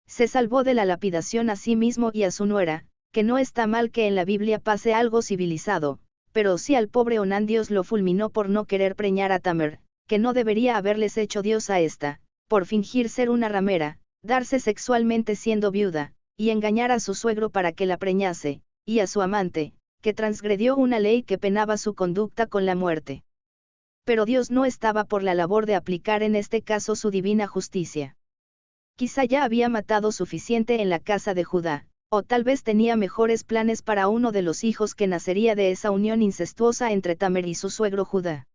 se salvó de la lapidación a sí mismo y a su nuera, que no está mal que en la Biblia pase algo civilizado, pero sí al pobre Onán Dios lo fulminó por no querer preñar a Tamer, que no debería haberles hecho Dios a esta, por fingir ser una ramera, darse sexualmente siendo viuda, y engañar a su suegro para que la preñase, y a su amante, que transgredió una ley que penaba su conducta con la muerte. Pero Dios no estaba por la labor de aplicar en este caso su divina justicia. Quizá ya había matado suficiente en la casa de Judá, o tal vez tenía mejores planes para uno de los hijos que nacería de esa unión incestuosa entre Tamer y su suegro Judá.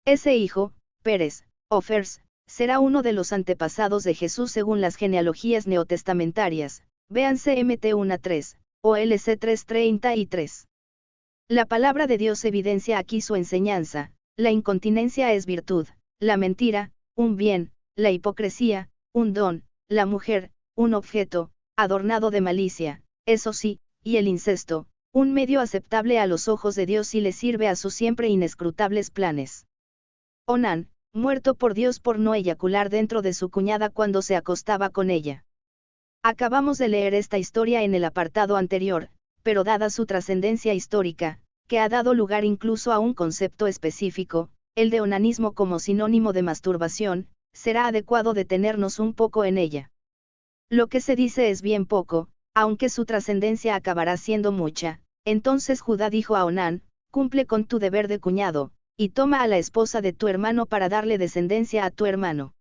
Ese hijo, Pérez, o Fers, será uno de los antepasados de Jesús según las genealogías neotestamentarias, véanse Mt 1:3, o LC 3:33. La palabra de Dios evidencia aquí su enseñanza: la incontinencia es virtud, la mentira, un bien, la hipocresía, un don, la mujer, un objeto, adornado de malicia, eso sí, y el incesto, un medio aceptable a los ojos de Dios y le sirve a sus siempre inescrutables planes. Onán, muerto por Dios por no eyacular dentro de su cuñada cuando se acostaba con ella. Acabamos de leer esta historia en el apartado anterior, pero dada su trascendencia histórica, que ha dado lugar incluso a un concepto específico, el de onanismo como sinónimo de masturbación, será adecuado detenernos un poco en ella. Lo que se dice es bien poco, aunque su trascendencia acabará siendo mucha. Entonces Judá dijo a Onán: cumple con tu deber de cuñado, y toma a la esposa de tu hermano para darle descendencia a tu hermano.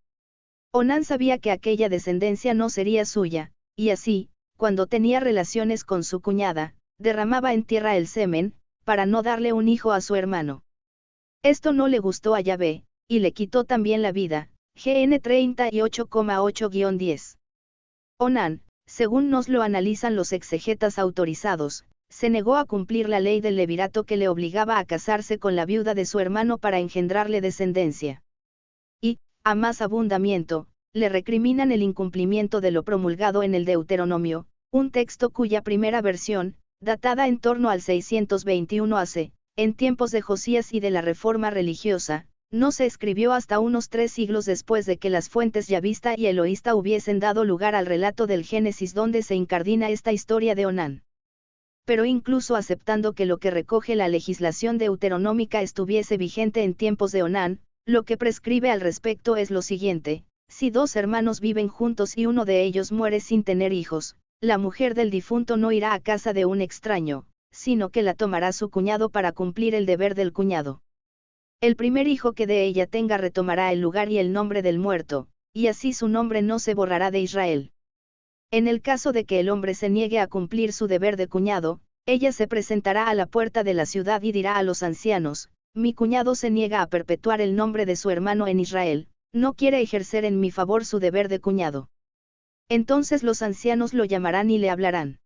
Onán sabía que aquella descendencia no sería suya, y así, cuando tenía relaciones con su cuñada, derramaba en tierra el semen, para no darle un hijo a su hermano. Esto no le gustó a Yahvé, y le quitó también la vida. GN 38,8-10. Onán, según nos lo analizan los exegetas autorizados, se negó a cumplir la ley del levirato que le obligaba a casarse con la viuda de su hermano para engendrarle descendencia. Y, a más abundamiento, le recriminan el incumplimiento de lo promulgado en el Deuteronomio, un texto cuya primera versión, datada en torno al 621 AC, en tiempos de Josías y de la Reforma religiosa, no se escribió hasta unos 3 siglos después de que las fuentes yavista y eloísta hubiesen dado lugar al relato del Génesis donde se incardina esta historia de Onán. Pero incluso aceptando que lo que recoge la legislación deuteronómica estuviese vigente en tiempos de Onán, lo que prescribe al respecto es lo siguiente: si 2 hermanos viven juntos y uno de ellos muere sin tener hijos, la mujer del difunto no irá a casa de un extraño, sino que la tomará su cuñado para cumplir el deber del cuñado. El primer hijo que de ella tenga retomará el lugar y el nombre del muerto, y así su nombre no se borrará de Israel. En el caso de que el hombre se niegue a cumplir su deber de cuñado, ella se presentará a la puerta de la ciudad y dirá a los ancianos: mi cuñado se niega a perpetuar el nombre de su hermano en Israel, no quiere ejercer en mi favor su deber de cuñado. Entonces los ancianos lo llamarán y le hablarán.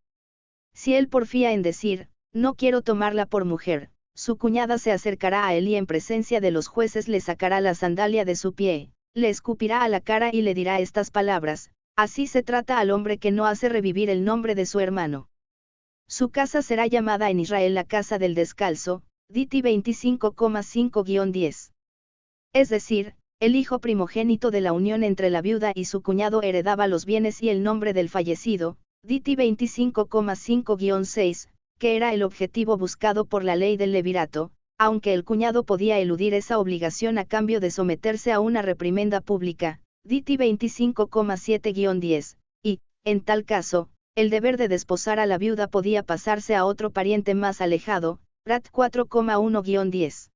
Si él porfía en decir, no quiero tomarla por mujer, su cuñada se acercará a él y en presencia de los jueces le sacará la sandalia de su pie, le escupirá a la cara y le dirá estas palabras: así se trata al hombre que no hace revivir el nombre de su hermano. Su casa será llamada en Israel la casa del descalzo, Diti 25,5-10. Es decir, el hijo primogénito de la unión entre la viuda y su cuñado heredaba los bienes y el nombre del fallecido, Diti 25,5-6, que era el objetivo buscado por la ley del levirato, aunque el cuñado podía eludir esa obligación a cambio de someterse a una reprimenda pública, Diti 25,7-10, y, en tal caso, el deber de desposar a la viuda podía pasarse a otro pariente más alejado, Rat 4,1-10.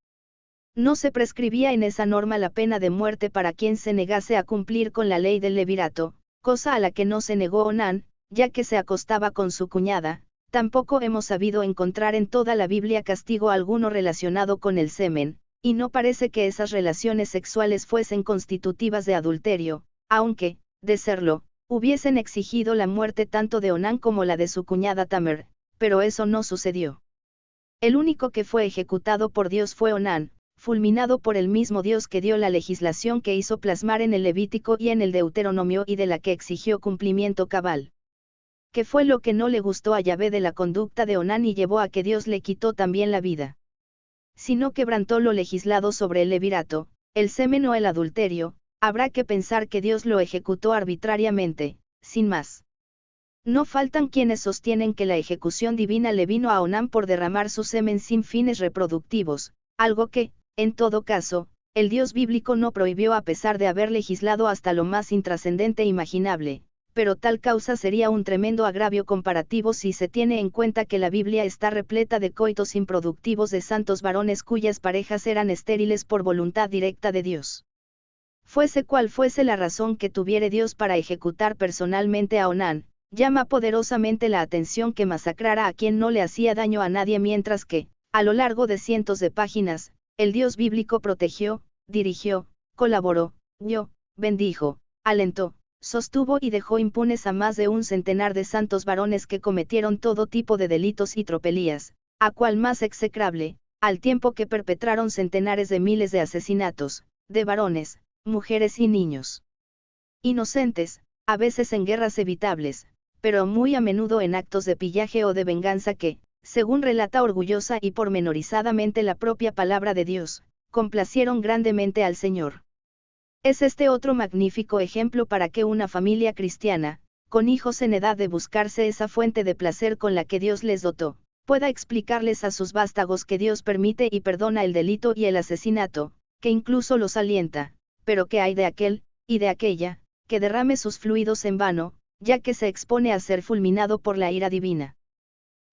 No se prescribía en esa norma la pena de muerte para quien se negase a cumplir con la ley del levirato, cosa a la que no se negó Onán, ya que se acostaba con su cuñada. Tampoco hemos sabido encontrar en toda la Biblia castigo alguno relacionado con el semen, y no parece que esas relaciones sexuales fuesen constitutivas de adulterio, aunque, de serlo, hubiesen exigido la muerte tanto de Onán como la de su cuñada Tamer, pero eso no sucedió. El único que fue ejecutado por Dios fue Onán, fulminado por el mismo Dios que dio la legislación que hizo plasmar en el Levítico y en el Deuteronomio y de la que exigió cumplimiento cabal. ¿Qué fue lo que no le gustó a Yahvé de la conducta de Onán y llevó a que Dios le quitó también la vida? Si no quebrantó lo legislado sobre el levirato, el semen o el adulterio, habrá que pensar que Dios lo ejecutó arbitrariamente, sin más. No faltan quienes sostienen que la ejecución divina le vino a Onán por derramar su semen sin fines reproductivos, algo que, en todo caso, el Dios bíblico no prohibió a pesar de haber legislado hasta lo más intrascendente imaginable, pero tal causa sería un tremendo agravio comparativo si se tiene en cuenta que la Biblia está repleta de coitos improductivos de santos varones cuyas parejas eran estériles por voluntad directa de Dios. Fuese cual fuese la razón que tuviere Dios para ejecutar personalmente a Onán, llama poderosamente la atención que masacrara a quien no le hacía daño a nadie mientras que, a lo largo de cientos de páginas, el Dios bíblico protegió, dirigió, colaboró, guió, bendijo, alentó, sostuvo y dejó impunes a más de un centenar de santos varones que cometieron todo tipo de delitos y tropelías, a cual más execrable, al tiempo que perpetraron centenares de miles de asesinatos, de varones, mujeres y niños. Inocentes, a veces en guerras evitables, pero muy a menudo en actos de pillaje o de venganza que, según relata orgullosa y pormenorizadamente la propia palabra de Dios, complacieron grandemente al Señor. Es este otro magnífico ejemplo para que una familia cristiana, con hijos en edad de buscarse esa fuente de placer con la que Dios les dotó, pueda explicarles a sus vástagos que Dios permite y perdona el delito y el asesinato, que incluso los alienta, pero que hay de aquel, y de aquella, que derrame sus fluidos en vano, ya que se expone a ser fulminado por la ira divina.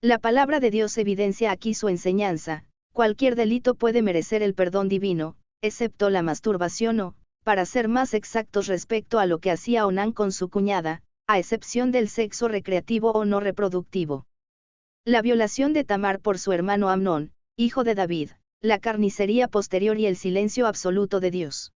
La palabra de Dios evidencia aquí su enseñanza: cualquier delito puede merecer el perdón divino, excepto la masturbación o, para ser más exactos respecto a lo que hacía Onán con su cuñada, a excepción del sexo recreativo o no reproductivo. La violación de Tamar por su hermano Amnón, hijo de David, la carnicería posterior y el silencio absoluto de Dios.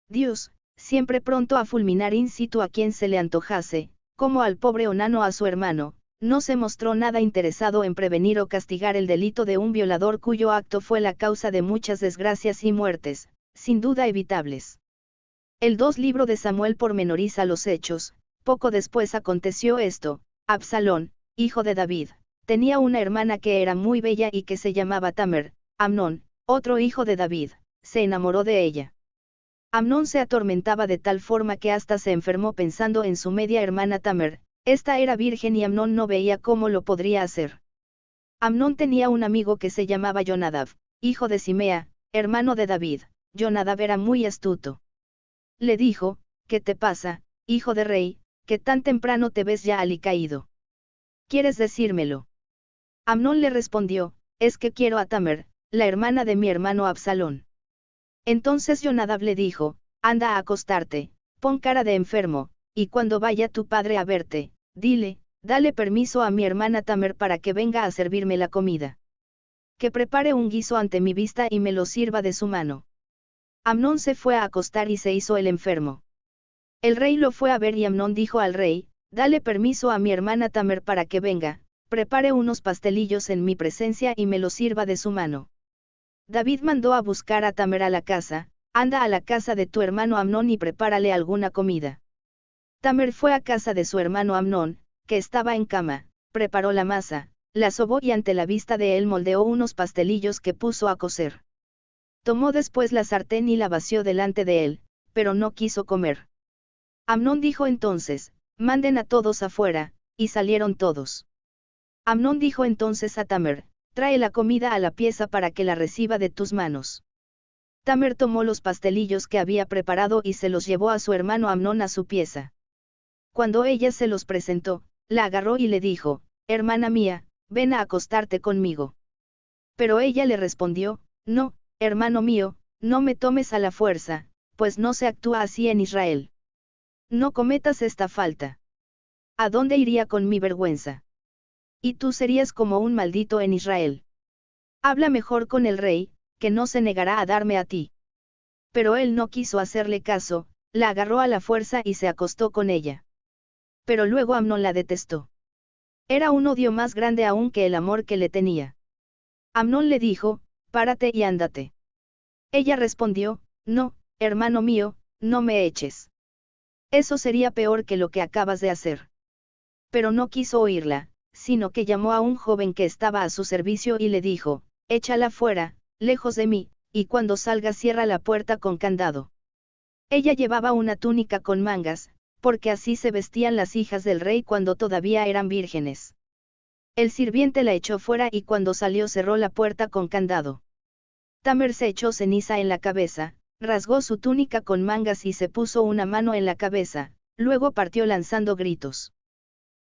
Dios, siempre pronto a fulminar in situ a quien se le antojase, como al pobre Onán o a su hermano, no se mostró nada interesado en prevenir o castigar el delito de un violador cuyo acto fue la causa de muchas desgracias y muertes, sin duda evitables. El 2 libro de Samuel pormenoriza los hechos. Poco después aconteció esto: Absalón, hijo de David, tenía una hermana que era muy bella y que se llamaba Tamer. Amnón, otro hijo de David, se enamoró de ella. Amnón se atormentaba de tal forma que hasta se enfermó pensando en su media hermana Tamer. Esta era virgen y Amnón no veía cómo lo podría hacer. Amnón tenía un amigo que se llamaba Jonadab, hijo de Simea, hermano de David. Jonadab era muy astuto. Le dijo: ¿qué te pasa, hijo de rey, que tan temprano te ves ya alicaído? ¿Quieres decírmelo? Amnón le respondió: es que quiero a Tamer, la hermana de mi hermano Absalón. Entonces Jonadab le dijo: anda a acostarte, pon cara de enfermo, y cuando vaya tu padre a verte, dile: dale permiso a mi hermana Tamer para que venga a servirme la comida. que prepare un guiso ante mi vista y me lo sirva de su mano. Amnón se fue a acostar y se hizo el enfermo. El rey lo fue a ver y Amnón dijo al rey, dale permiso a mi hermana Tamer para que venga, prepare unos pastelillos en mi presencia y me los sirva de su mano. David mandó a buscar a Tamer a la casa, anda a la casa de tu hermano Amnón y prepárale alguna comida. Tamer fue a casa de su hermano Amnón, que estaba en cama, preparó la masa, la sobó y ante la vista de él moldeó unos pastelillos que puso a cocer. Tomó después la sartén y la vació delante de él, pero no quiso comer. Amnón dijo entonces, manden a todos afuera, y salieron todos. Amnón dijo entonces a Tamer, trae la comida a la pieza para que la reciba de tus manos. Tamer tomó los pastelillos que había preparado y se los llevó a su hermano Amnón a su pieza. Cuando ella se los presentó, la agarró y le dijo, hermana mía, ven a acostarte conmigo. Pero ella le respondió, no, hermano mío, no me tomes a la fuerza, pues no se actúa así en Israel. No cometas esta falta. ¿A dónde iría con mi vergüenza? Y tú serías como un maldito en Israel. Habla mejor con el rey, que no se negará a darme a ti. Pero él no quiso hacerle caso, la agarró a la fuerza y se acostó con ella. Pero luego Amnón la detestó. Era un odio más grande aún que el amor que le tenía. Amnón le dijo, párate y ándate. Ella respondió, no, hermano mío, no me eches. Eso sería peor que lo que acabas de hacer. Pero no quiso oírla, sino que llamó a un joven que estaba a su servicio y le dijo, échala fuera, lejos de mí, y cuando salga cierra la puerta con candado. Ella llevaba una túnica con mangas, porque así se vestían las hijas del rey cuando todavía eran vírgenes. El sirviente la echó fuera y cuando salió cerró la puerta con candado. Tamer se echó ceniza en la cabeza, rasgó su túnica con mangas y se puso una mano en la cabeza, luego partió lanzando gritos.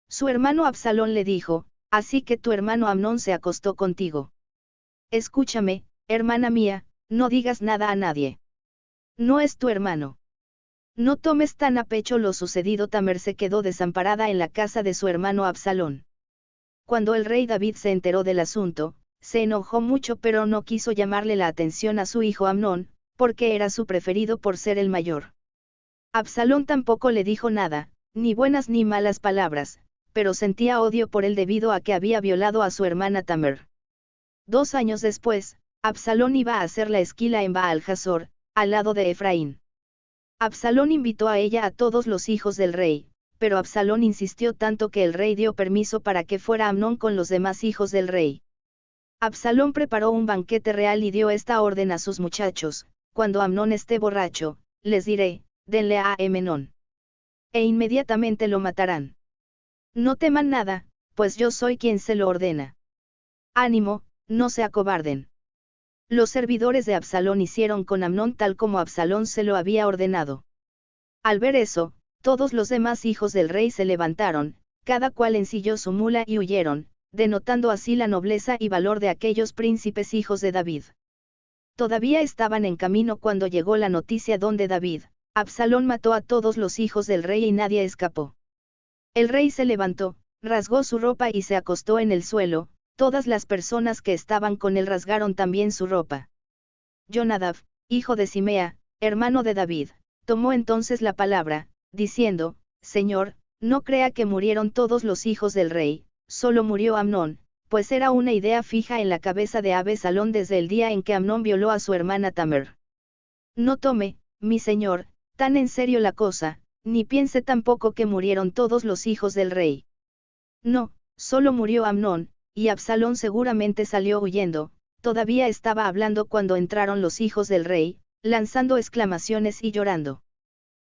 Su hermano Absalón le dijo, así que tu hermano Amnón se acostó contigo. Escúchame, hermana mía, no digas nada a nadie. No es tu hermano. No tomes tan a pecho lo sucedido. Tamer se quedó desamparada en la casa de su hermano Absalón. Cuando el rey David se enteró del asunto, se enojó mucho pero no quiso llamarle la atención a su hijo Amnón, porque era su preferido por ser el mayor. Absalón tampoco le dijo nada, ni buenas ni malas palabras, pero sentía odio por él debido a que había violado a su hermana Tamer. 2 años después, Absalón iba a hacer la esquila en Baal Hazor, al lado de Efraín. Absalón invitó a ella a todos los hijos del rey, pero Absalón insistió tanto que el rey dio permiso para que fuera Amnón con los demás hijos del rey. Absalón preparó un banquete real y dio esta orden a sus muchachos, cuando Amnón esté borracho, les diré, denle a Amenón. E inmediatamente lo matarán. No teman nada, pues yo soy quien se lo ordena. Ánimo, no se acobarden. Los servidores de Absalón hicieron con Amnón tal como Absalón se lo había ordenado. Al ver eso, todos los demás hijos del rey se levantaron, cada cual ensilló su mula y huyeron, denotando así la nobleza y valor de aquellos príncipes hijos de David. Todavía estaban en camino cuando llegó la noticia donde David, Absalón mató a todos los hijos del rey y nadie escapó. El rey se levantó, rasgó su ropa y se acostó en el suelo, todas las personas que estaban con él rasgaron también su ropa. Jonadab, hijo de Simea, hermano de David, tomó entonces la palabra, diciendo, Señor, no crea que murieron todos los hijos del rey, solo murió Amnón, pues era una idea fija en la cabeza de Absalón desde el día en que Amnón violó a su hermana Tamer. No tome, mi señor, tan en serio la cosa, ni piense tampoco que murieron todos los hijos del rey. No, solo murió Amnón, y Absalón seguramente salió huyendo. Todavía estaba hablando cuando entraron los hijos del rey, lanzando exclamaciones y llorando.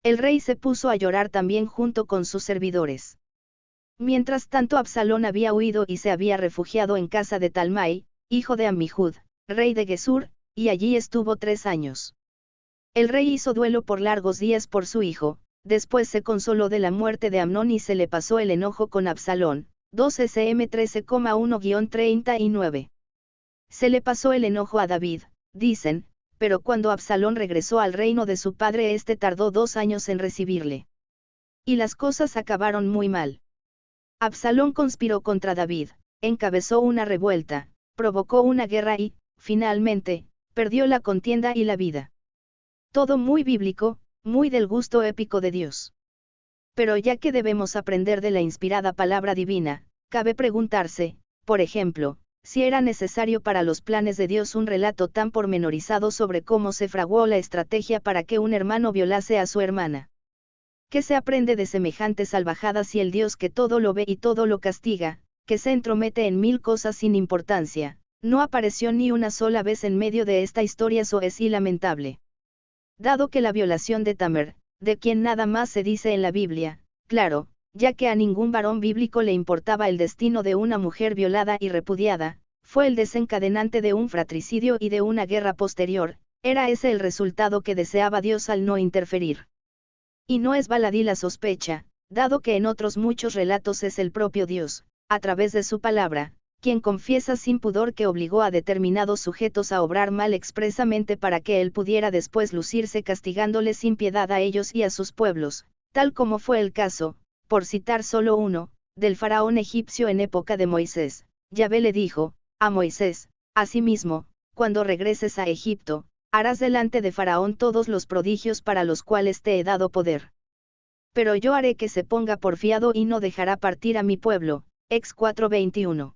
El rey se puso a llorar también junto con sus servidores. Mientras tanto Absalón había huido y se había refugiado en casa de Talmai, hijo de Ammihud, rey de Gesur, y allí estuvo 3 años. El rey hizo duelo por largos días por su hijo, después se consoló de la muerte de Amnón y se le pasó el enojo con Absalón. 2 SM 13,1-39. Se le pasó el enojo a David, dicen, pero cuando Absalón regresó al reino de su padre este tardó 2 años en recibirle. Y las cosas acabaron muy mal. Absalón conspiró contra David, encabezó una revuelta, provocó una guerra y, finalmente, perdió la contienda y la vida. Todo muy bíblico, muy del gusto épico de Dios. Pero ya que debemos aprender de la inspirada palabra divina, cabe preguntarse, por ejemplo, si era necesario para los planes de Dios un relato tan pormenorizado sobre cómo se fraguó la estrategia para que un hermano violase a su hermana. ¿Qué se aprende de semejantes salvajadas si el Dios que todo lo ve y todo lo castiga, que se entromete en mil cosas sin importancia, no apareció ni una sola vez en medio de esta historia soez y lamentable? Dado que la violación de Tamer, de quien nada más se dice en la Biblia, claro, ya que a ningún varón bíblico le importaba el destino de una mujer violada y repudiada, fue el desencadenante de un fratricidio y de una guerra posterior, era ese el resultado que deseaba Dios al no interferir. Y no es baladí la sospecha, dado que en otros muchos relatos es el propio Dios, a través de su palabra, quien confiesa sin pudor que obligó a determinados sujetos a obrar mal expresamente para que él pudiera después lucirse castigándoles sin piedad a ellos y a sus pueblos, tal como fue el caso, por citar solo uno, del faraón egipcio en época de Moisés. Yahvé le dijo a Moisés, asimismo, cuando regreses a Egipto, harás delante de Faraón todos los prodigios para los cuales te he dado poder. Pero yo haré que se ponga porfiado y no dejará partir a mi pueblo. Ex 4:21.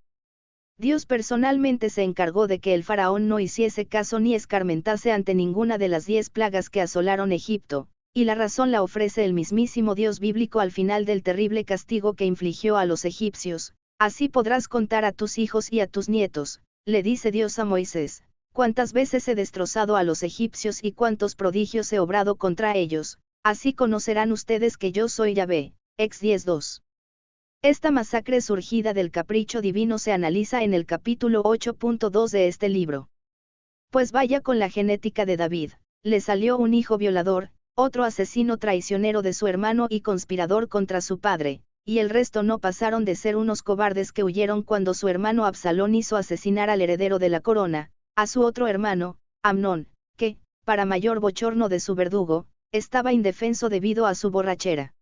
Dios personalmente se encargó de que el faraón no hiciese caso ni escarmentase ante ninguna de las 10 plagas que asolaron Egipto, y la razón la ofrece el mismísimo Dios bíblico al final del terrible castigo que infligió a los egipcios. Así podrás contar a tus hijos y a tus nietos, le dice Dios a Moisés, cuántas veces he destrozado a los egipcios y cuántos prodigios he obrado contra ellos, así conocerán ustedes que yo soy Yahvé. Ex 10:2. Esta masacre surgida del capricho divino se analiza en el capítulo 8.2 de este libro. Pues vaya con la genética de David, le salió un hijo violador, otro asesino traicionero de su hermano y conspirador contra su padre, y el resto no pasaron de ser unos cobardes que huyeron cuando su hermano Absalón hizo asesinar al heredero de la corona, a su otro hermano, Amnón, que, para mayor bochorno de su verdugo, estaba indefenso debido a su borrachera.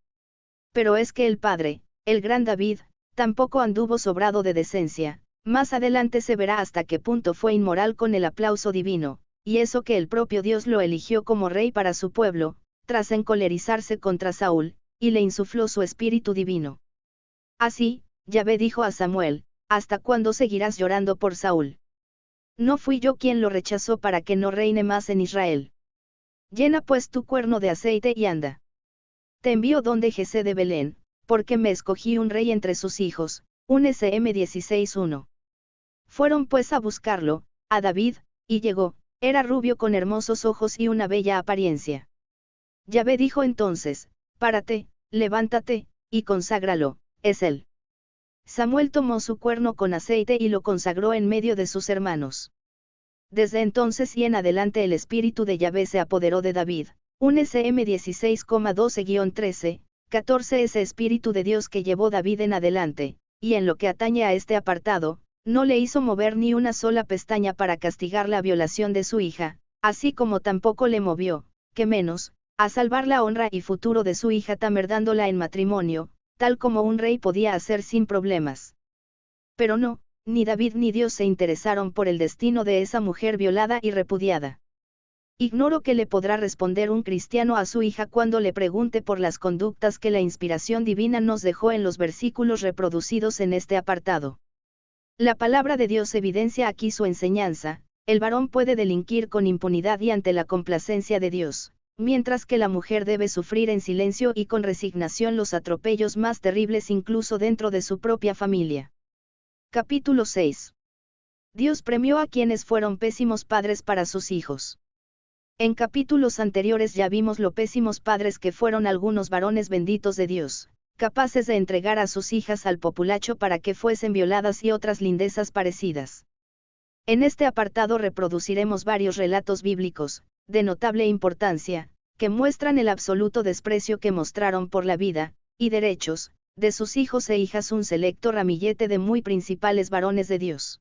Pero es que el padre, el gran David, tampoco anduvo sobrado de decencia, más adelante se verá hasta qué punto fue inmoral con el aplauso divino, y eso que el propio Dios lo eligió como rey para su pueblo, tras encolerizarse contra Saúl, y le insufló su espíritu divino. Así, Yahvé dijo a Samuel, ¿hasta cuándo seguirás llorando por Saúl? No fui yo quien lo rechazó para que no reine más en Israel. Llena pues tu cuerno de aceite y anda. Te envío donde Jesé de Belén, porque me escogí un rey entre sus hijos. Un SM 16:1. Fueron pues a buscarlo, a David, y llegó, era rubio con hermosos ojos y una bella apariencia. Yahvé dijo entonces, párate, levántate, y conságralo, es él. Samuel tomó su cuerno con aceite y lo consagró en medio de sus hermanos. Desde entonces y en adelante el espíritu de Yahvé se apoderó de David. Un SM 16,12-13, 14 ese espíritu de Dios que llevó David en adelante, y en lo que atañe a este apartado, no le hizo mover ni una sola pestaña para castigar la violación de su hija, así como tampoco le movió, que menos, a salvar la honra y futuro de su hija Tamer dándola en matrimonio, tal como un rey podía hacer sin problemas. Pero no, ni David ni Dios se interesaron por el destino de esa mujer violada y repudiada. Ignoro qué le podrá responder un cristiano a su hija cuando le pregunte por las conductas que la inspiración divina nos dejó en los versículos reproducidos en este apartado. La palabra de Dios evidencia aquí su enseñanza: el varón puede delinquir con impunidad y ante la complacencia de Dios, mientras que la mujer debe sufrir en silencio y con resignación los atropellos más terribles incluso dentro de su propia familia. Capítulo 6. Dios premió a quienes fueron pésimos padres para sus hijos. En capítulos anteriores ya vimos lo pésimos padres que fueron algunos varones benditos de Dios, capaces de entregar a sus hijas al populacho para que fuesen violadas y otras lindezas parecidas. En este apartado reproduciremos varios relatos bíblicos, de notable importancia, que muestran el absoluto desprecio que mostraron por la vida, y derechos, de sus hijos e hijas un selecto ramillete de muy principales varones de Dios.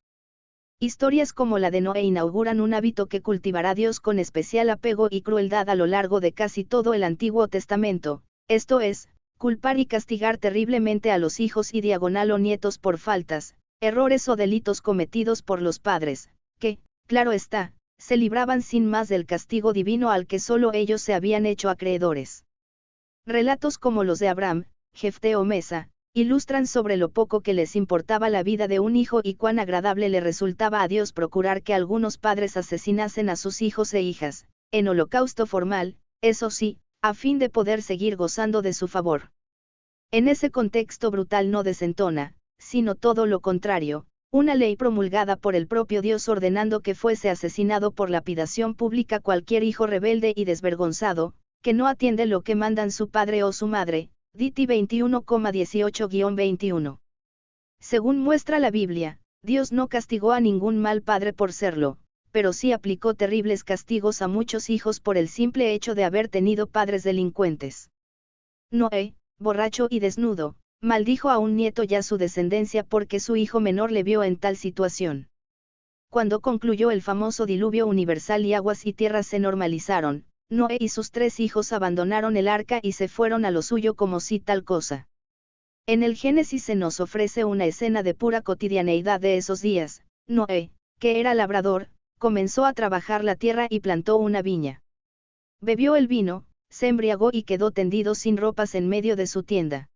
Historias como la de Noé inauguran un hábito que cultivará Dios con especial apego y crueldad a lo largo de casi todo el Antiguo Testamento, esto es, culpar y castigar terriblemente a los hijos y diagonal o nietos por faltas, errores o delitos cometidos por los padres, que, claro está, se libraban sin más del castigo divino al que solo ellos se habían hecho acreedores. Relatos como los de Abraham, Jefté o Mesa, ilustran sobre lo poco que les importaba la vida de un hijo y cuán agradable le resultaba a Dios procurar que algunos padres asesinasen a sus hijos e hijas, en holocausto formal, eso sí, a fin de poder seguir gozando de su favor. En ese contexto brutal no desentona, sino todo lo contrario, una ley promulgada por el propio Dios ordenando que fuese asesinado por lapidación pública cualquier hijo rebelde y desvergonzado, que no atiende lo que mandan su padre o su madre, Diti 21,18-21. Según muestra la Biblia, Dios no castigó a ningún mal padre por serlo, pero sí aplicó terribles castigos a muchos hijos por el simple hecho de haber tenido padres delincuentes. Noé, borracho y desnudo, maldijo a un nieto y a su descendencia porque su hijo menor le vio en tal situación. Cuando concluyó el famoso diluvio universal y aguas y tierras se normalizaron, Noé y sus 3 hijos abandonaron el arca y se fueron a lo suyo como si tal cosa. En el Génesis se nos ofrece una escena de pura cotidianeidad de esos días. Noé, que era labrador, comenzó a trabajar la tierra y plantó una viña. Bebió el vino, se embriagó y quedó tendido sin ropas en medio de su tienda.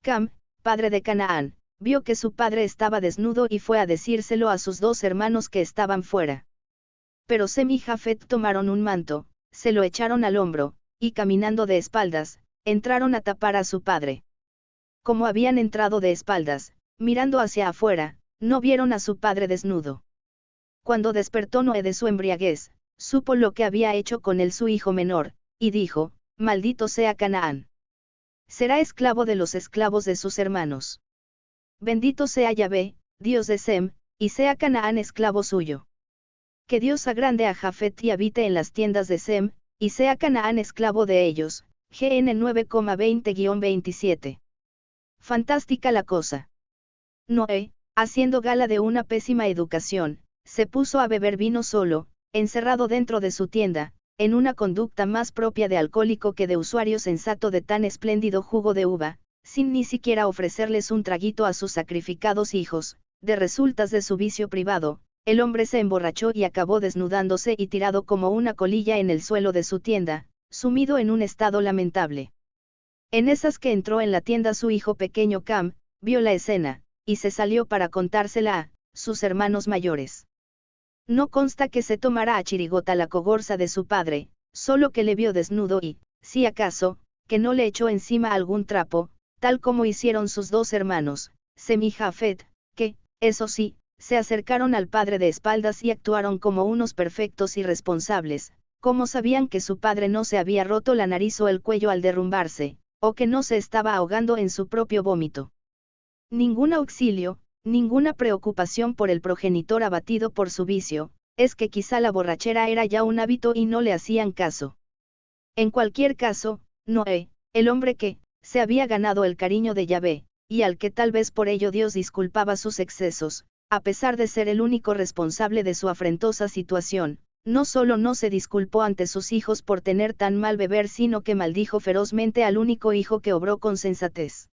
Cam, padre de Canaán, vio que su padre estaba desnudo y fue a decírselo a sus 2 hermanos que estaban fuera. Pero Sem y Jafet tomaron un manto, se lo echaron al hombro, y caminando de espaldas, entraron a tapar a su padre. Como habían entrado de espaldas, mirando hacia afuera, no vieron a su padre desnudo. Cuando despertó Noé de su embriaguez, supo lo que había hecho con él su hijo menor, y dijo, maldito sea Canaán. Será esclavo de los esclavos de sus hermanos. Bendito sea Yahvé, Dios de Sem, y sea Canaán esclavo suyo. Que Dios agrande a Jafet y habite en las tiendas de Sem, y sea Canaán esclavo de ellos. GN 9,20-27. Fantástica la cosa. Noé, haciendo gala de una pésima educación, se puso a beber vino solo, encerrado dentro de su tienda, en una conducta más propia de alcohólico que de usuario sensato de tan espléndido jugo de uva, sin ni siquiera ofrecerles un traguito a sus sacrificados hijos. De resultas de su vicio privado, el hombre se emborrachó y acabó desnudándose y tirado como una colilla en el suelo de su tienda, sumido en un estado lamentable. En esas que entró en la tienda su hijo pequeño Cam, vio la escena, y se salió para contársela a sus hermanos mayores. No consta que se tomara a chirigota la cogorza de su padre, solo que le vio desnudo y, si acaso, que no le echó encima algún trapo, tal como hicieron sus 2 hermanos, Sem y Jafet, que, eso sí, se acercaron al padre de espaldas y actuaron como unos perfectos irresponsables, como sabían que su padre no se había roto la nariz o el cuello al derrumbarse, o que no se estaba ahogando en su propio vómito. Ningún auxilio, ninguna preocupación por el progenitor abatido por su vicio, es que quizá la borrachera era ya un hábito y no le hacían caso. En cualquier caso, Noé, el hombre que, se había ganado el cariño de Yahvé, y al que tal vez por ello Dios disculpaba sus excesos, a pesar de ser el único responsable de su afrentosa situación, no solo no se disculpó ante sus hijos por tener tan mal beber, sino que maldijo ferozmente al único hijo que obró con sensatez.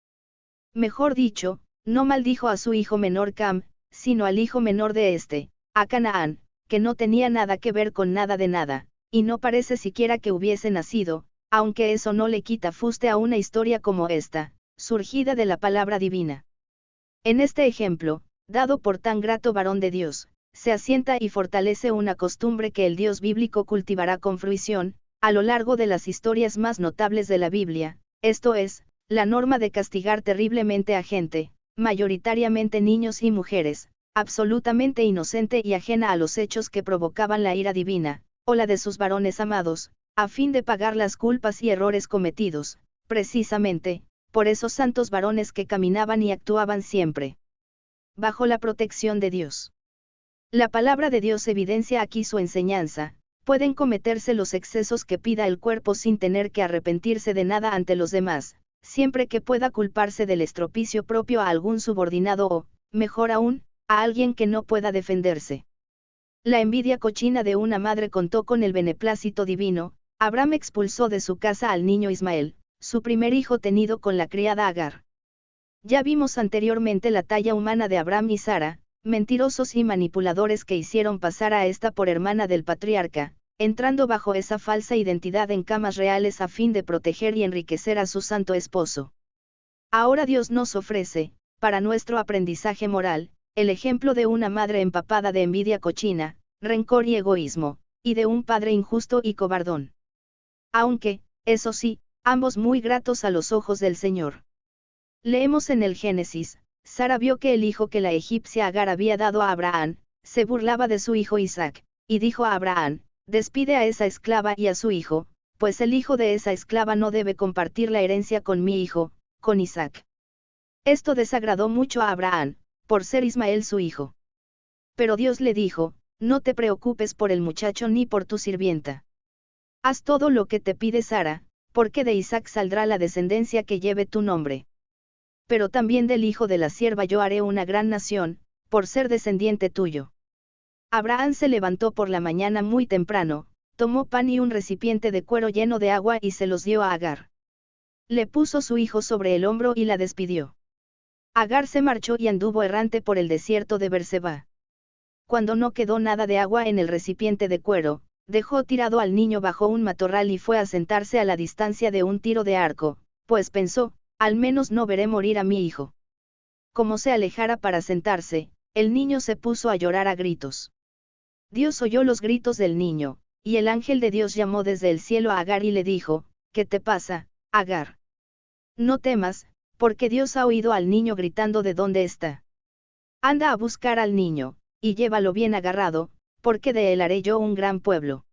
Mejor dicho, no maldijo a su hijo menor Cam, sino al hijo menor de este, a Canaán, que no tenía nada que ver con nada de nada, y no parece siquiera que hubiese nacido, aunque eso no le quita fuste a una historia como esta, surgida de la palabra divina. En este ejemplo, dado por tan grato varón de Dios, se asienta y fortalece una costumbre que el Dios bíblico cultivará con fruición, a lo largo de las historias más notables de la Biblia, esto es, la norma de castigar terriblemente a gente, mayoritariamente niños y mujeres, absolutamente inocente y ajena a los hechos que provocaban la ira divina, o la de sus varones amados, a fin de pagar las culpas y errores cometidos, precisamente, por esos santos varones que caminaban y actuaban siempre bajo la protección de Dios. La palabra de Dios evidencia aquí su enseñanza: pueden cometerse los excesos que pida el cuerpo sin tener que arrepentirse de nada ante los demás, siempre que pueda culparse del estropicio propio a algún subordinado o, mejor aún, a alguien que no pueda defenderse. La envidia cochina de una madre contó con el beneplácito divino. Abraham expulsó de su casa al niño Ismael, su primer hijo tenido con la criada Agar. Ya vimos anteriormente la talla humana de Abraham y Sara, mentirosos y manipuladores que hicieron pasar a esta por hermana del patriarca, entrando bajo esa falsa identidad en camas reales a fin de proteger y enriquecer a su santo esposo. Ahora Dios nos ofrece, para nuestro aprendizaje moral, el ejemplo de una madre empapada de envidia cochina, rencor y egoísmo, y de un padre injusto y cobardón. Aunque, eso sí, ambos muy gratos a los ojos del Señor. Leemos en el Génesis: Sara vio que el hijo que la egipcia Agar había dado a Abraham, se burlaba de su hijo Isaac, y dijo a Abraham: despide a esa esclava y a su hijo, pues el hijo de esa esclava no debe compartir la herencia con mi hijo, con Isaac. Esto desagradó mucho a Abraham, por ser Ismael su hijo. Pero Dios le dijo: no te preocupes por el muchacho ni por tu sirvienta. Haz todo lo que te pide Sara, porque de Isaac saldrá la descendencia que lleve tu nombre. Pero también del hijo de la sierva yo haré una gran nación, por ser descendiente tuyo. Abraham se levantó por la mañana muy temprano, tomó pan y un recipiente de cuero lleno de agua y se los dio a Agar. Le puso su hijo sobre el hombro y la despidió. Agar se marchó y anduvo errante por el desierto de Berseba. Cuando no quedó nada de agua en el recipiente de cuero, dejó tirado al niño bajo un matorral y fue a sentarse a la distancia de un tiro de arco, pues pensó: al menos no veré morir a mi hijo. Como se alejara para sentarse, el niño se puso a llorar a gritos. Dios oyó los gritos del niño, y el ángel de Dios llamó desde el cielo a Agar y le dijo: ¿qué te pasa, Agar? No temas, porque Dios ha oído al niño gritando de dónde está. Anda a buscar al niño, y llévalo bien agarrado, porque de él haré yo un gran pueblo.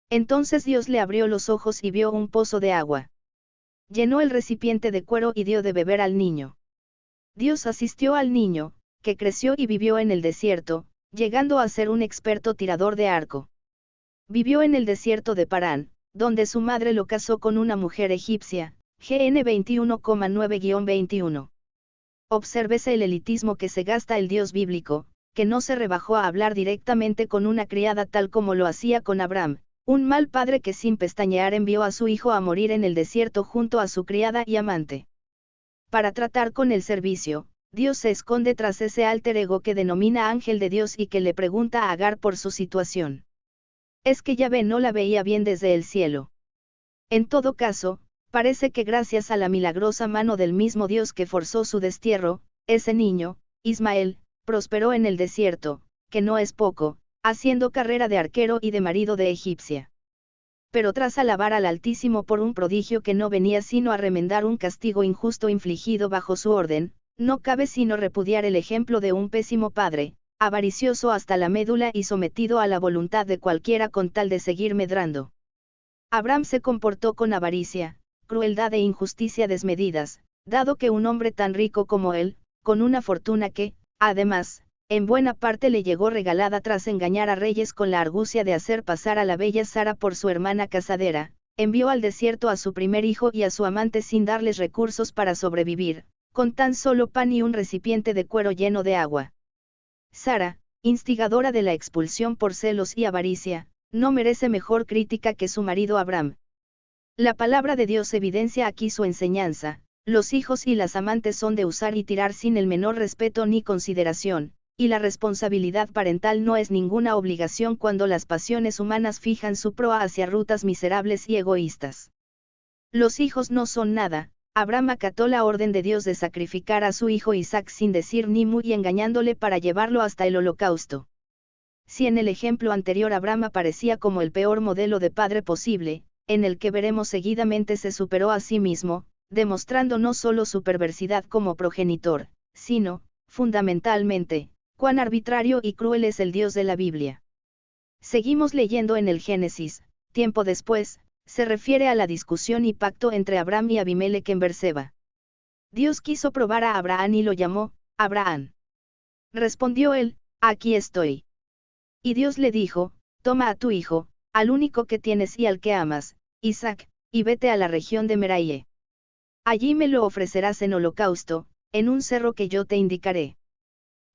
Entonces Dios le abrió los ojos y vio un pozo de agua. Llenó el recipiente de cuero y dio de beber al niño. Dios asistió al niño, que creció y vivió en el desierto, llegando a ser un experto tirador de arco. Vivió en el desierto de Parán, donde su madre lo casó con una mujer egipcia, GN 21,9-21. Obsérvese el elitismo que se gasta el Dios bíblico, que no se rebajó a hablar directamente con una criada tal como lo hacía con Abraham, un mal padre que sin pestañear envió a su hijo a morir en el desierto junto a su criada y amante. Para tratar con el servicio, Dios se esconde tras ese alter ego que denomina ángel de Dios y que le pregunta a Agar por su situación. Es que Yahvé no la veía bien desde el cielo. En todo caso, parece que gracias a la milagrosa mano del mismo Dios que forzó su destierro, ese niño, Ismael, prosperó en el desierto, que no es poco, haciendo carrera de arquero y de marido de egipcia. Pero tras alabar al Altísimo por un prodigio que no venía sino a remendar un castigo injusto infligido bajo su orden, no cabe sino repudiar el ejemplo de un pésimo padre, avaricioso hasta la médula y sometido a la voluntad de cualquiera con tal de seguir medrando. Abraham se comportó con avaricia, crueldad e injusticia desmedidas, dado que un hombre tan rico como él, con una fortuna que, además, en buena parte le llegó regalada tras engañar a reyes con la argucia de hacer pasar a la bella Sara por su hermana casadera, envió al desierto a su primer hijo y a su amante sin darles recursos para sobrevivir, con tan solo pan y un recipiente de cuero lleno de agua. Sara, instigadora de la expulsión por celos y avaricia, no merece mejor crítica que su marido Abraham. La palabra de Dios evidencia aquí su enseñanza: los hijos y las amantes son de usar y tirar sin el menor respeto ni consideración, y la responsabilidad parental no es ninguna obligación cuando las pasiones humanas fijan su proa hacia rutas miserables y egoístas. Los hijos no son nada. Abraham acató la orden de Dios de sacrificar a su hijo Isaac sin decir ni mu y engañándole para llevarlo hasta el holocausto. Si en el ejemplo anterior Abraham aparecía como el peor modelo de padre posible, en el que veremos seguidamente se superó a sí mismo, demostrando no solo su perversidad como progenitor, sino, fundamentalmente, cuán arbitrario y cruel es el Dios de la Biblia. Seguimos leyendo en el Génesis: tiempo después, se refiere a la discusión y pacto entre Abraham y Abimelec en Berseba. Dios quiso probar a Abraham y lo llamó: Abraham. Respondió él: aquí estoy. Y Dios le dijo: toma a tu hijo, al único que tienes y al que amas, Isaac, y vete a la región de Meraie. Allí me lo ofrecerás en holocausto, en un cerro que yo te indicaré.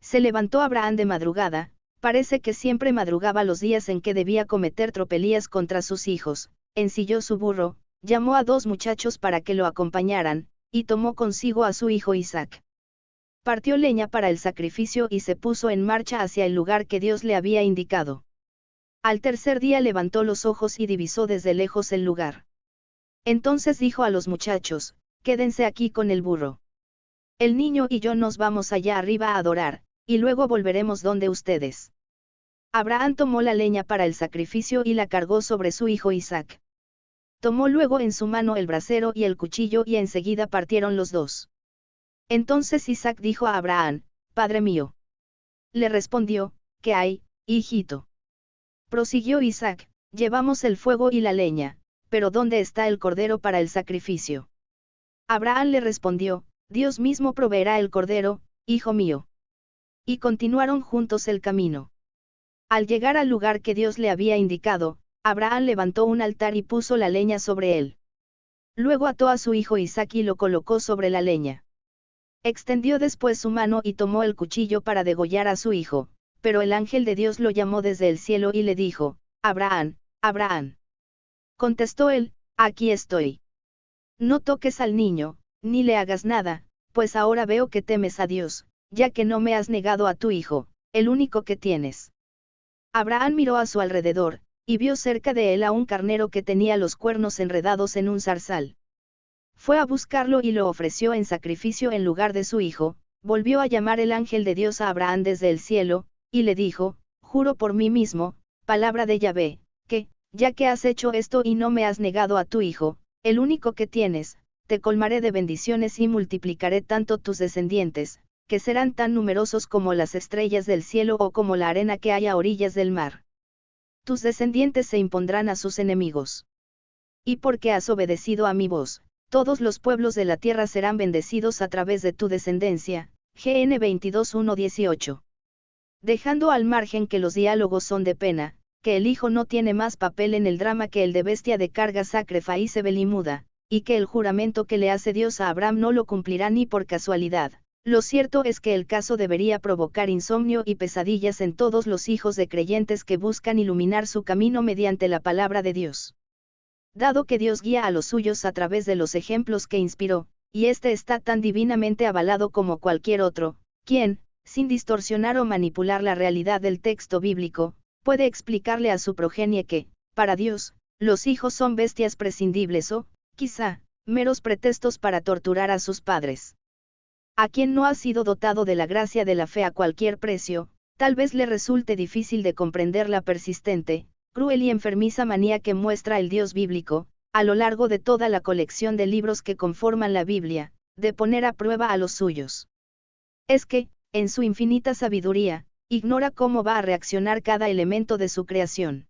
Se levantó Abraham de madrugada, parece que siempre madrugaba los días en que debía cometer tropelías contra sus hijos, ensilló su burro, llamó a 2 muchachos para que lo acompañaran, y tomó consigo a su hijo Isaac. partió leña para el sacrificio y se puso en marcha hacia el lugar que Dios le había indicado. Al tercer día levantó los ojos y divisó desde lejos el lugar. Entonces dijo a los muchachos, quédense aquí con el burro. El niño y yo nos vamos allá arriba a adorar, y luego volveremos donde ustedes. Abraham tomó la leña para el sacrificio y la cargó sobre su hijo Isaac. Tomó luego en su mano el brasero y el cuchillo y enseguida partieron los dos. Entonces Isaac dijo a Abraham, Padre mío. Le respondió, ¿qué hay, hijito? Prosiguió Isaac, llevamos el fuego y la leña, pero ¿dónde está el cordero para el sacrificio? Abraham le respondió, Dios mismo proveerá el cordero, hijo mío. Y continuaron juntos el camino. Al llegar al lugar que Dios le había indicado, Abraham levantó un altar y puso la leña sobre él. Luego ató a su hijo Isaac y lo colocó sobre la leña. Extendió después su mano y tomó el cuchillo para degollar a su hijo, pero el ángel de Dios lo llamó desde el cielo y le dijo, Abraham, Abraham. Contestó él, aquí estoy. No toques al niño, ni le hagas nada, pues ahora veo que temes a Dios, ya que no me has negado a tu hijo, el único que tienes. Abraham miró a su alrededor, y vio cerca de él a un carnero que tenía los cuernos enredados en un zarzal. Fue a buscarlo y lo ofreció en sacrificio en lugar de su hijo. Volvió a llamar el ángel de Dios a Abraham desde el cielo, y le dijo, juro por mí mismo, palabra de Yahvé, que, ya que has hecho esto y no me has negado a tu hijo, el único que tienes, te colmaré de bendiciones y multiplicaré tanto tus descendientes, que serán tan numerosos como las estrellas del cielo o como la arena que hay a orillas del mar. Tus descendientes se impondrán a sus enemigos. Y porque has obedecido a mi voz, todos los pueblos de la tierra serán bendecidos a través de tu descendencia. GN 22:1-18. Dejando al margen que los diálogos son de pena, que el hijo no tiene más papel en el drama que el de bestia de carga sacrifice belimuda, y que el juramento que le hace Dios a Abraham no lo cumplirá ni por casualidad. Lo cierto es que el caso debería provocar insomnio y pesadillas en todos los hijos de creyentes que buscan iluminar su camino mediante la palabra de Dios. Dado que Dios guía a los suyos a través de los ejemplos que inspiró, y este está tan divinamente avalado como cualquier otro, quien, sin distorsionar o manipular la realidad del texto bíblico, puede explicarle a su progenie que, para Dios, los hijos son bestias prescindibles o, quizá, meros pretextos para torturar a sus padres. A quien no ha sido dotado de la gracia de la fe a cualquier precio, tal vez le resulte difícil de comprender la persistente, cruel y enfermiza manía que muestra el Dios bíblico, a lo largo de toda la colección de libros que conforman la Biblia, de poner a prueba a los suyos. Es que, en su infinita sabiduría, ignora cómo va a reaccionar cada elemento de su creación.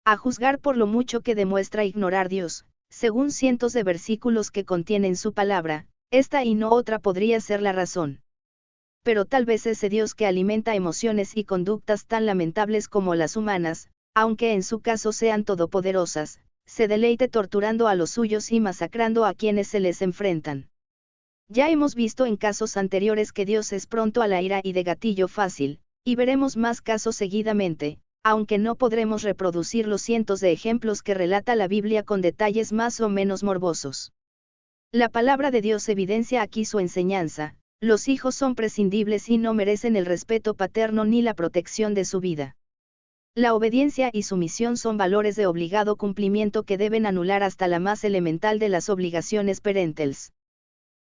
A juzgar por lo mucho que demuestra ignorar Dios, según cientos de versículos que contienen su palabra, esta y no otra podría ser la razón. Pero tal vez ese Dios que alimenta emociones y conductas tan lamentables como las humanas, aunque en su caso sean todopoderosas, se deleite torturando a los suyos y masacrando a quienes se les enfrentan. Ya hemos visto en casos anteriores que Dios es pronto a la ira y de gatillo fácil, y veremos más casos seguidamente, aunque no podremos reproducir los cientos de ejemplos que relata la Biblia con detalles más o menos morbosos. La palabra de Dios evidencia aquí su enseñanza: los hijos son prescindibles y no merecen el respeto paterno ni la protección de su vida. La obediencia y sumisión son valores de obligado cumplimiento que deben anular hasta la más elemental de las obligaciones parentales.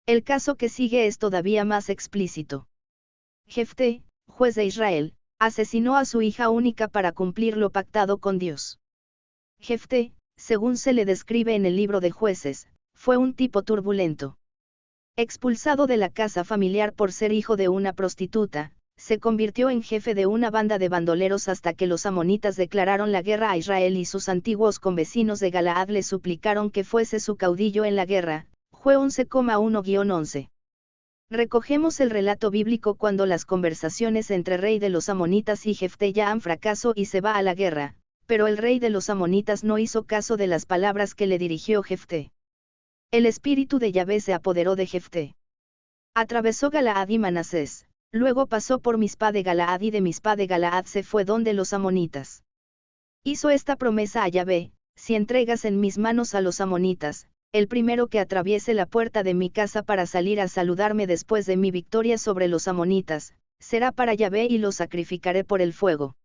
El caso que sigue es todavía más explícito. Jefté, juez de Israel, asesinó a su hija única para cumplir lo pactado con Dios. Jefté, según se le describe en el libro de Jueces, fue un tipo turbulento. Expulsado de la casa familiar por ser hijo de una prostituta, se convirtió en jefe de una banda de bandoleros hasta que los amonitas declararon la guerra a Israel y sus antiguos convecinos de Galaad le suplicaron que fuese su caudillo en la guerra. Jue 11,1-11. Recogemos el relato bíblico cuando las conversaciones entre rey de los amonitas y Jefté ya han fracasado y se va a la guerra, pero el rey de los amonitas no hizo caso de las palabras que le dirigió Jefté. El espíritu de Yahvé se apoderó de Jefté. Atravesó Galaad y Manasés, luego pasó por Mizpa de Galaad y de Mizpa de Galaad se fue donde los amonitas. Hizo esta promesa a Yahvé: si entregas en mis manos a los amonitas, el primero que atraviese la puerta de mi casa para salir a saludarme después de mi victoria sobre los amonitas, será para Yahvé y lo sacrificaré por el fuego.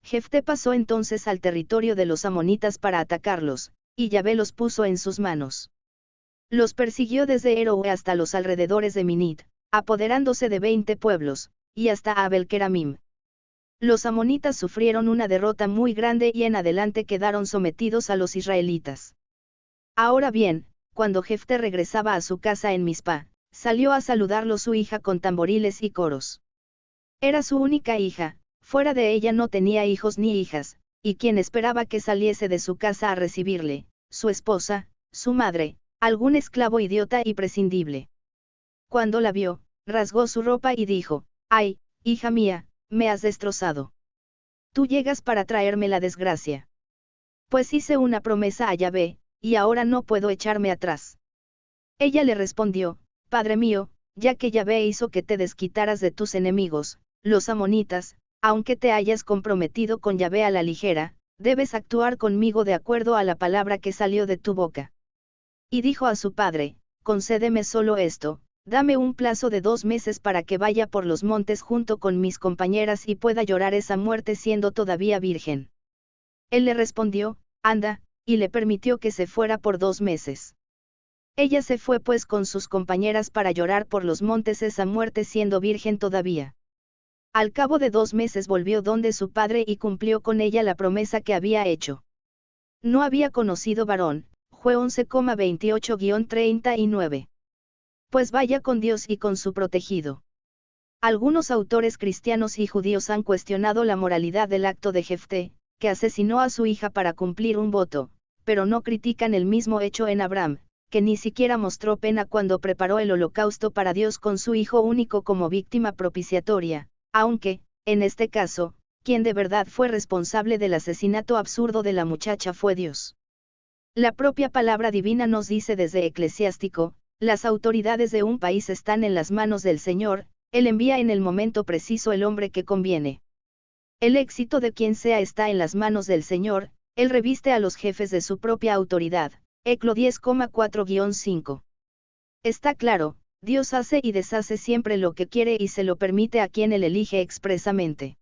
Jefté pasó entonces al territorio de los amonitas para atacarlos, y Yahvé los puso en sus manos. Los persiguió desde Aroer hasta los alrededores de Minit, apoderándose de 20 pueblos, y hasta Abel-Keramim. Los amonitas sufrieron una derrota muy grande y en adelante quedaron sometidos a los israelitas. Ahora bien, cuando Jefté regresaba a su casa en Mizpa, salió a saludarlo su hija con tamboriles y coros. Era su única hija, fuera de ella no tenía hijos ni hijas, y quien esperaba que saliese de su casa a recibirle, su esposa, su madre, algún esclavo idiota y prescindible. Cuando la vio, rasgó su ropa y dijo: «¡Ay, hija mía, me has destrozado! Tú llegas para traerme la desgracia. Pues hice una promesa a Yahvé, y ahora no puedo echarme atrás». Ella le respondió: «Padre mío, ya que Yahvé hizo que te desquitaras de tus enemigos, los amonitas, aunque te hayas comprometido con Yahvé a la ligera, debes actuar conmigo de acuerdo a la palabra que salió de tu boca». Y dijo a su padre: «Concédeme solo esto, dame un plazo de 2 meses para que vaya por los montes junto con mis compañeras y pueda llorar esa muerte siendo todavía virgen». Él le respondió: «Anda», y le permitió que se fuera por 2 meses. Ella se fue pues con sus compañeras para llorar por los montes esa muerte siendo virgen todavía. Al cabo de 2 meses volvió donde su padre y cumplió con ella la promesa que había hecho. No había conocido varón, Jue 11,28-39. Pues vaya con Dios y con su protegido. Algunos autores cristianos y judíos han cuestionado la moralidad del acto de Jefté, que asesinó a su hija para cumplir un voto, pero no critican el mismo hecho en Abraham, que ni siquiera mostró pena cuando preparó el holocausto para Dios con su hijo único como víctima propiciatoria, aunque, en este caso, quien de verdad fue responsable del asesinato absurdo de la muchacha fue Dios. La propia palabra divina nos dice desde Eclesiástico: «Las autoridades de un país están en las manos del Señor, Él envía en el momento preciso el hombre que conviene». El éxito de quien sea está en las manos del Señor, Él reviste a los jefes de su propia autoridad. Eclo 10,4-5. Está claro, Dios hace y deshace siempre lo que quiere y se lo permite a quien Él elige expresamente.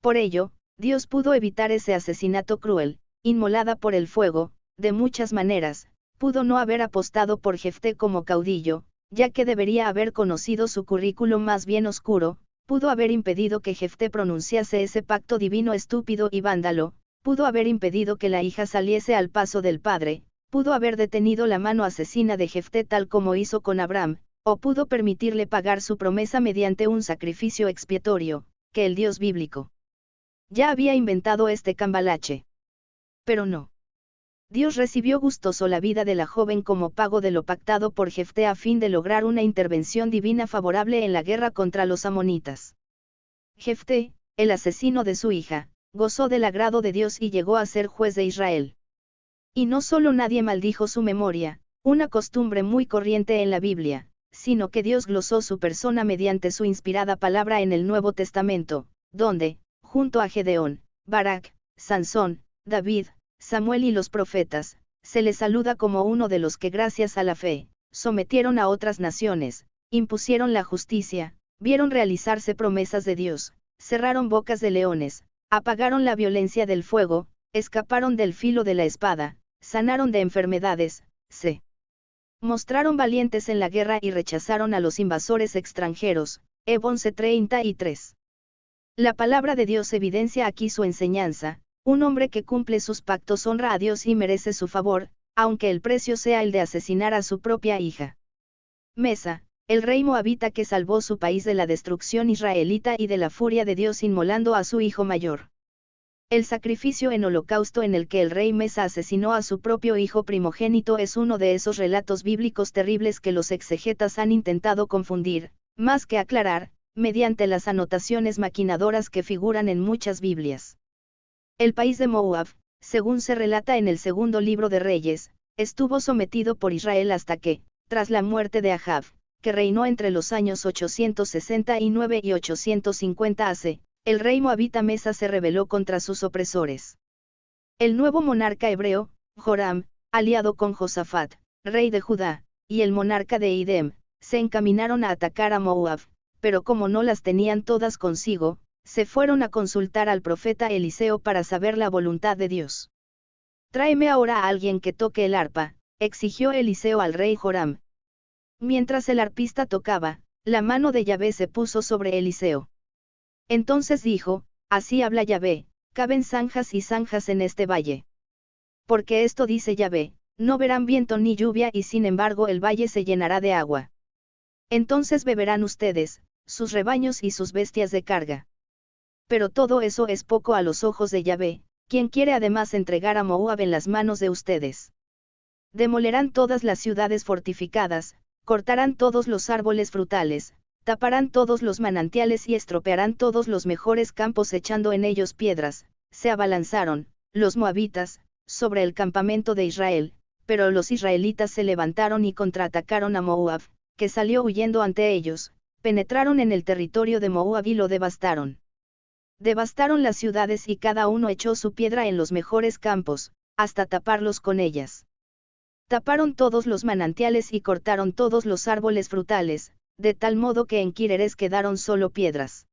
Por ello, Dios pudo evitar ese asesinato cruel, inmolada por el fuego, de muchas maneras. Pudo no haber apostado por Jefté como caudillo, ya que debería haber conocido su currículum más bien oscuro. Pudo haber impedido que Jefté pronunciase ese pacto divino estúpido y vándalo, pudo haber impedido que la hija saliese al paso del padre, pudo haber detenido la mano asesina de Jefté tal como hizo con Abraham, o pudo permitirle pagar su promesa mediante un sacrificio expiatorio, que el Dios bíblico ya había inventado este cambalache. Pero no. Dios recibió gustoso la vida de la joven como pago de lo pactado por Jefté a fin de lograr una intervención divina favorable en la guerra contra los amonitas. Jefté, el asesino de su hija, gozó del agrado de Dios y llegó a ser juez de Israel. Y no solo nadie maldijo su memoria, una costumbre muy corriente en la Biblia, sino que Dios glosó su persona mediante su inspirada palabra en el Nuevo Testamento, donde, junto a Gedeón, Barak, Sansón, David, Samuel y los profetas, se le saluda como uno de los que gracias a la fe, sometieron a otras naciones, impusieron la justicia, vieron realizarse promesas de Dios, cerraron bocas de leones, apagaron la violencia del fuego, escaparon del filo de la espada, sanaron de enfermedades, se mostraron valientes en la guerra y rechazaron a los invasores extranjeros. Eb 11:33. La palabra de Dios evidencia aquí su enseñanza: un hombre que cumple sus pactos honra a Dios y merece su favor, aunque el precio sea el de asesinar a su propia hija. Mesa, el rey moabita que salvó su país de la destrucción israelita y de la furia de Dios inmolando a su hijo mayor. El sacrificio en holocausto en el que el rey Mesa asesinó a su propio hijo primogénito es uno de esos relatos bíblicos terribles que los exegetas han intentado confundir, más que aclarar, mediante las anotaciones maquinadoras que figuran en muchas Biblias. El país de Moab, según se relata en el segundo libro de Reyes, estuvo sometido por Israel hasta que, tras la muerte de Ahab, que reinó entre los años 869 y 850 AC, el rey moabita Mesa se rebeló contra sus opresores. El nuevo monarca hebreo, Joram, aliado con Josafat, rey de Judá, y el monarca de Idem, se encaminaron a atacar a Moab, pero como no las tenían todas consigo, se fueron a consultar al profeta Eliseo para saber la voluntad de Dios. Tráeme ahora a alguien que toque el arpa, exigió Eliseo al rey Joram. Mientras el arpista tocaba, la mano de Yahvé se puso sobre Eliseo. Entonces dijo, así habla Yahvé, caben zanjas y zanjas en este valle. Porque esto dice Yahvé, no verán viento ni lluvia y sin embargo el valle se llenará de agua. Entonces beberán ustedes, sus rebaños y sus bestias de carga. Pero todo eso es poco a los ojos de Yahvé, quien quiere además entregar a Moab en las manos de ustedes. Demolerán todas las ciudades fortificadas, cortarán todos los árboles frutales, taparán todos los manantiales y estropearán todos los mejores campos echando en ellos piedras. Se abalanzaron, los moabitas, sobre el campamento de Israel, pero los israelitas se levantaron y contraatacaron a Moab, que salió huyendo ante ellos, penetraron en el territorio de Moab y lo devastaron. Devastaron las ciudades y cada uno echó su piedra en los mejores campos, hasta taparlos con ellas. Taparon todos los manantiales y cortaron todos los árboles frutales, de tal modo que en Quireres quedaron solo piedras.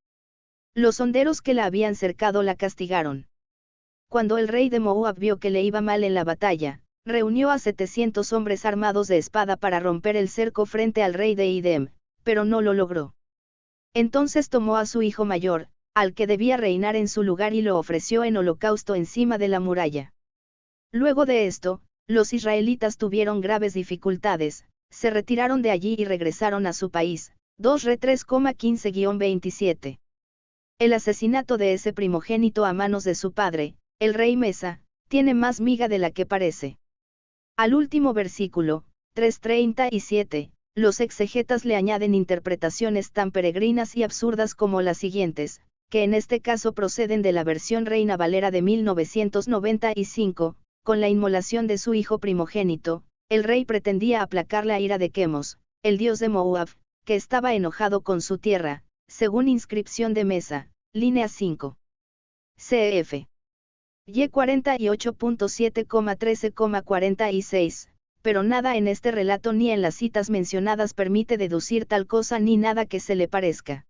Los honderos que la habían cercado la castigaron. Cuando el rey de Moab vio que le iba mal en la batalla, reunió a 700 hombres armados de espada para romper el cerco frente al rey de Idem, pero no lo logró. Entonces tomó a su hijo mayor, al que debía reinar en su lugar y lo ofreció en holocausto encima de la muralla. Luego de esto, los israelitas tuvieron graves dificultades, se retiraron de allí y regresaron a su país. 2 Re 3,15-27. El asesinato de ese primogénito a manos de su padre, el rey Mesa, tiene más miga de la que parece. Al último versículo, 3:37, los exegetas le añaden interpretaciones tan peregrinas y absurdas como las siguientes, que en este caso proceden de la versión Reina Valera de 1995, con la inmolación de su hijo primogénito, el rey pretendía aplacar la ira de Quemos, el dios de Moab, que estaba enojado con su tierra, según inscripción de Mesa, línea 5. Cf. Y 48.7,13,46, pero nada en este relato ni en las citas mencionadas permite deducir tal cosa ni nada que se le parezca.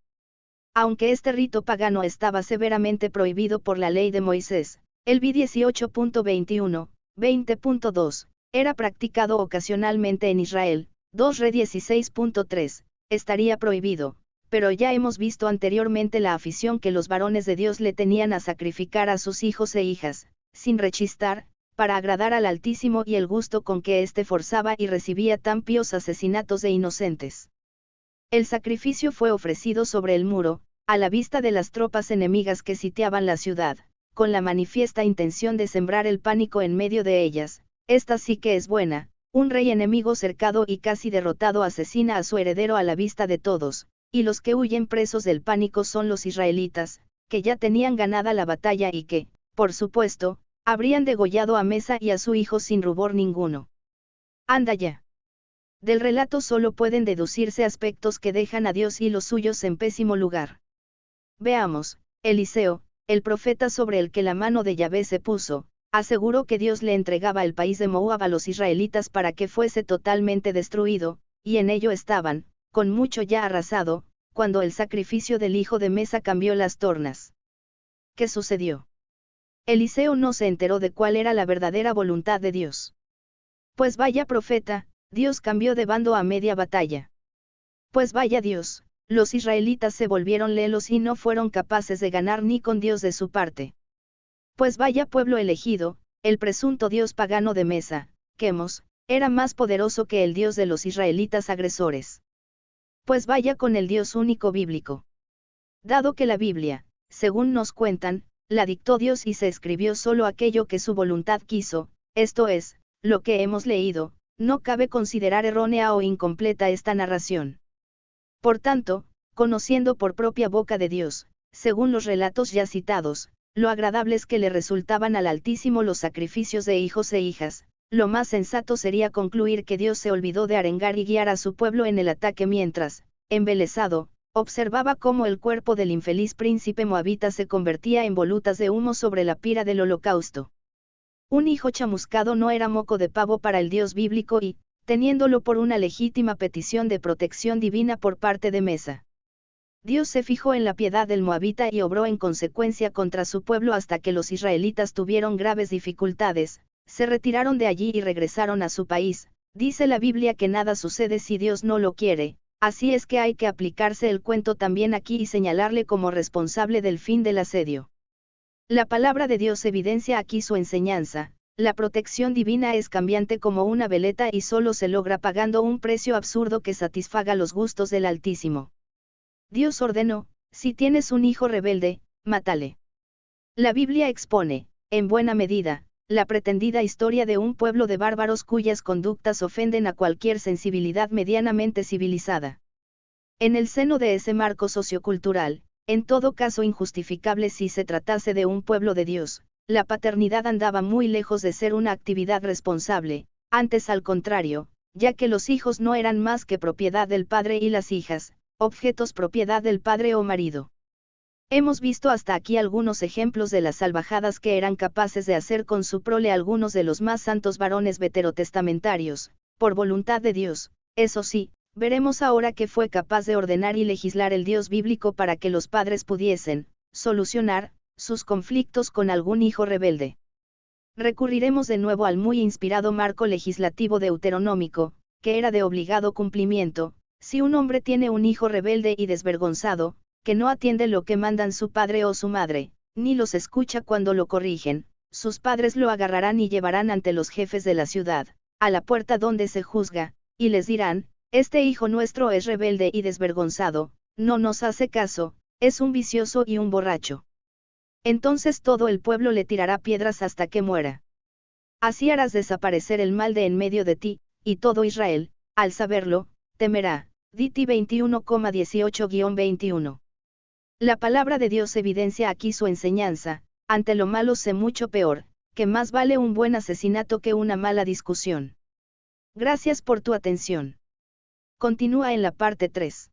Aunque este rito pagano estaba severamente prohibido por la ley de Moisés, el B 18.21, 20.2, era practicado ocasionalmente en Israel. 2 Re 16.3, estaría prohibido, pero ya hemos visto anteriormente la afición que los varones de Dios le tenían a sacrificar a sus hijos e hijas, sin rechistar, para agradar al Altísimo y el gusto con que éste forzaba y recibía tan píos asesinatos de inocentes. El sacrificio fue ofrecido sobre el muro, a la vista de las tropas enemigas que sitiaban la ciudad, con la manifiesta intención de sembrar el pánico en medio de ellas. Esta sí que es buena, un rey enemigo cercado y casi derrotado asesina a su heredero a la vista de todos, y los que huyen presos del pánico son los israelitas, que ya tenían ganada la batalla y que, por supuesto, habrían degollado a Mesa y a su hijo sin rubor ninguno. Anda ya. Del relato solo pueden deducirse aspectos que dejan a Dios y los suyos en pésimo lugar. Veamos, Eliseo, el profeta sobre el que la mano de Yahvé se puso, aseguró que Dios le entregaba el país de Moab a los israelitas para que fuese totalmente destruido, y en ello estaban, con mucho ya arrasado, cuando el sacrificio del hijo de Mesa cambió las tornas. ¿Qué sucedió? Eliseo no se enteró de cuál era la verdadera voluntad de Dios. Pues vaya profeta, Dios cambió de bando a media batalla. Pues vaya Dios, los israelitas se volvieron lelos y no fueron capaces de ganar ni con Dios de su parte. Pues vaya pueblo elegido, el presunto dios pagano de Mesa, Quemos, era más poderoso que el dios de los israelitas agresores. Pues vaya con el Dios único bíblico. Dado que la Biblia, según nos cuentan, la dictó Dios y se escribió solo aquello que su voluntad quiso, esto es, lo que hemos leído, no cabe considerar errónea o incompleta esta narración. Por tanto, conociendo por propia boca de Dios, según los relatos ya citados, lo agradables que le resultaban al Altísimo los sacrificios de hijos e hijas, lo más sensato sería concluir que Dios se olvidó de arengar y guiar a su pueblo en el ataque mientras, embelesado, observaba cómo el cuerpo del infeliz príncipe moabita se convertía en volutas de humo sobre la pira del holocausto. Un hijo chamuscado no era moco de pavo para el Dios bíblico y, teniéndolo por una legítima petición de protección divina por parte de Mesa. Dios se fijó en la piedad del moabita y obró en consecuencia contra su pueblo hasta que los israelitas tuvieron graves dificultades, se retiraron de allí y regresaron a su país. Dice la Biblia que nada sucede si Dios no lo quiere, así es que hay que aplicarse el cuento también aquí y señalarle como responsable del fin del asedio. La palabra de Dios evidencia aquí su enseñanza. La protección divina es cambiante como una veleta y solo se logra pagando un precio absurdo que satisfaga los gustos del Altísimo. Dios ordenó, si tienes un hijo rebelde, mátale. La Biblia expone, en buena medida, la pretendida historia de un pueblo de bárbaros cuyas conductas ofenden a cualquier sensibilidad medianamente civilizada. En el seno de ese marco sociocultural, en todo caso injustificable si se tratase de un pueblo de Dios, la paternidad andaba muy lejos de ser una actividad responsable, antes al contrario, ya que los hijos no eran más que propiedad del padre y las hijas, objetos propiedad del padre o marido. Hemos visto hasta aquí algunos ejemplos de las salvajadas que eran capaces de hacer con su prole algunos de los más santos varones veterotestamentarios, por voluntad de Dios. Eso sí, veremos ahora qué fue capaz de ordenar y legislar el Dios bíblico para que los padres pudiesen solucionar sus conflictos con algún hijo rebelde. Recurriremos de nuevo al muy inspirado marco legislativo deuteronómico, que era de obligado cumplimiento. Si un hombre tiene un hijo rebelde y desvergonzado, que no atiende lo que mandan su padre o su madre, ni los escucha cuando lo corrigen, sus padres lo agarrarán y llevarán ante los jefes de la ciudad, a la puerta donde se juzga, y les dirán, este hijo nuestro es rebelde y desvergonzado, no nos hace caso, es un vicioso y un borracho. Entonces todo el pueblo le tirará piedras hasta que muera. Así harás desaparecer el mal de en medio de ti, y todo Israel, al saberlo, temerá. Diti 21,18-21. La palabra de Dios evidencia aquí su enseñanza, ante lo malo sé mucho peor, que más vale un buen asesinato que una mala discusión. Gracias por tu atención. Continúa en la parte 3.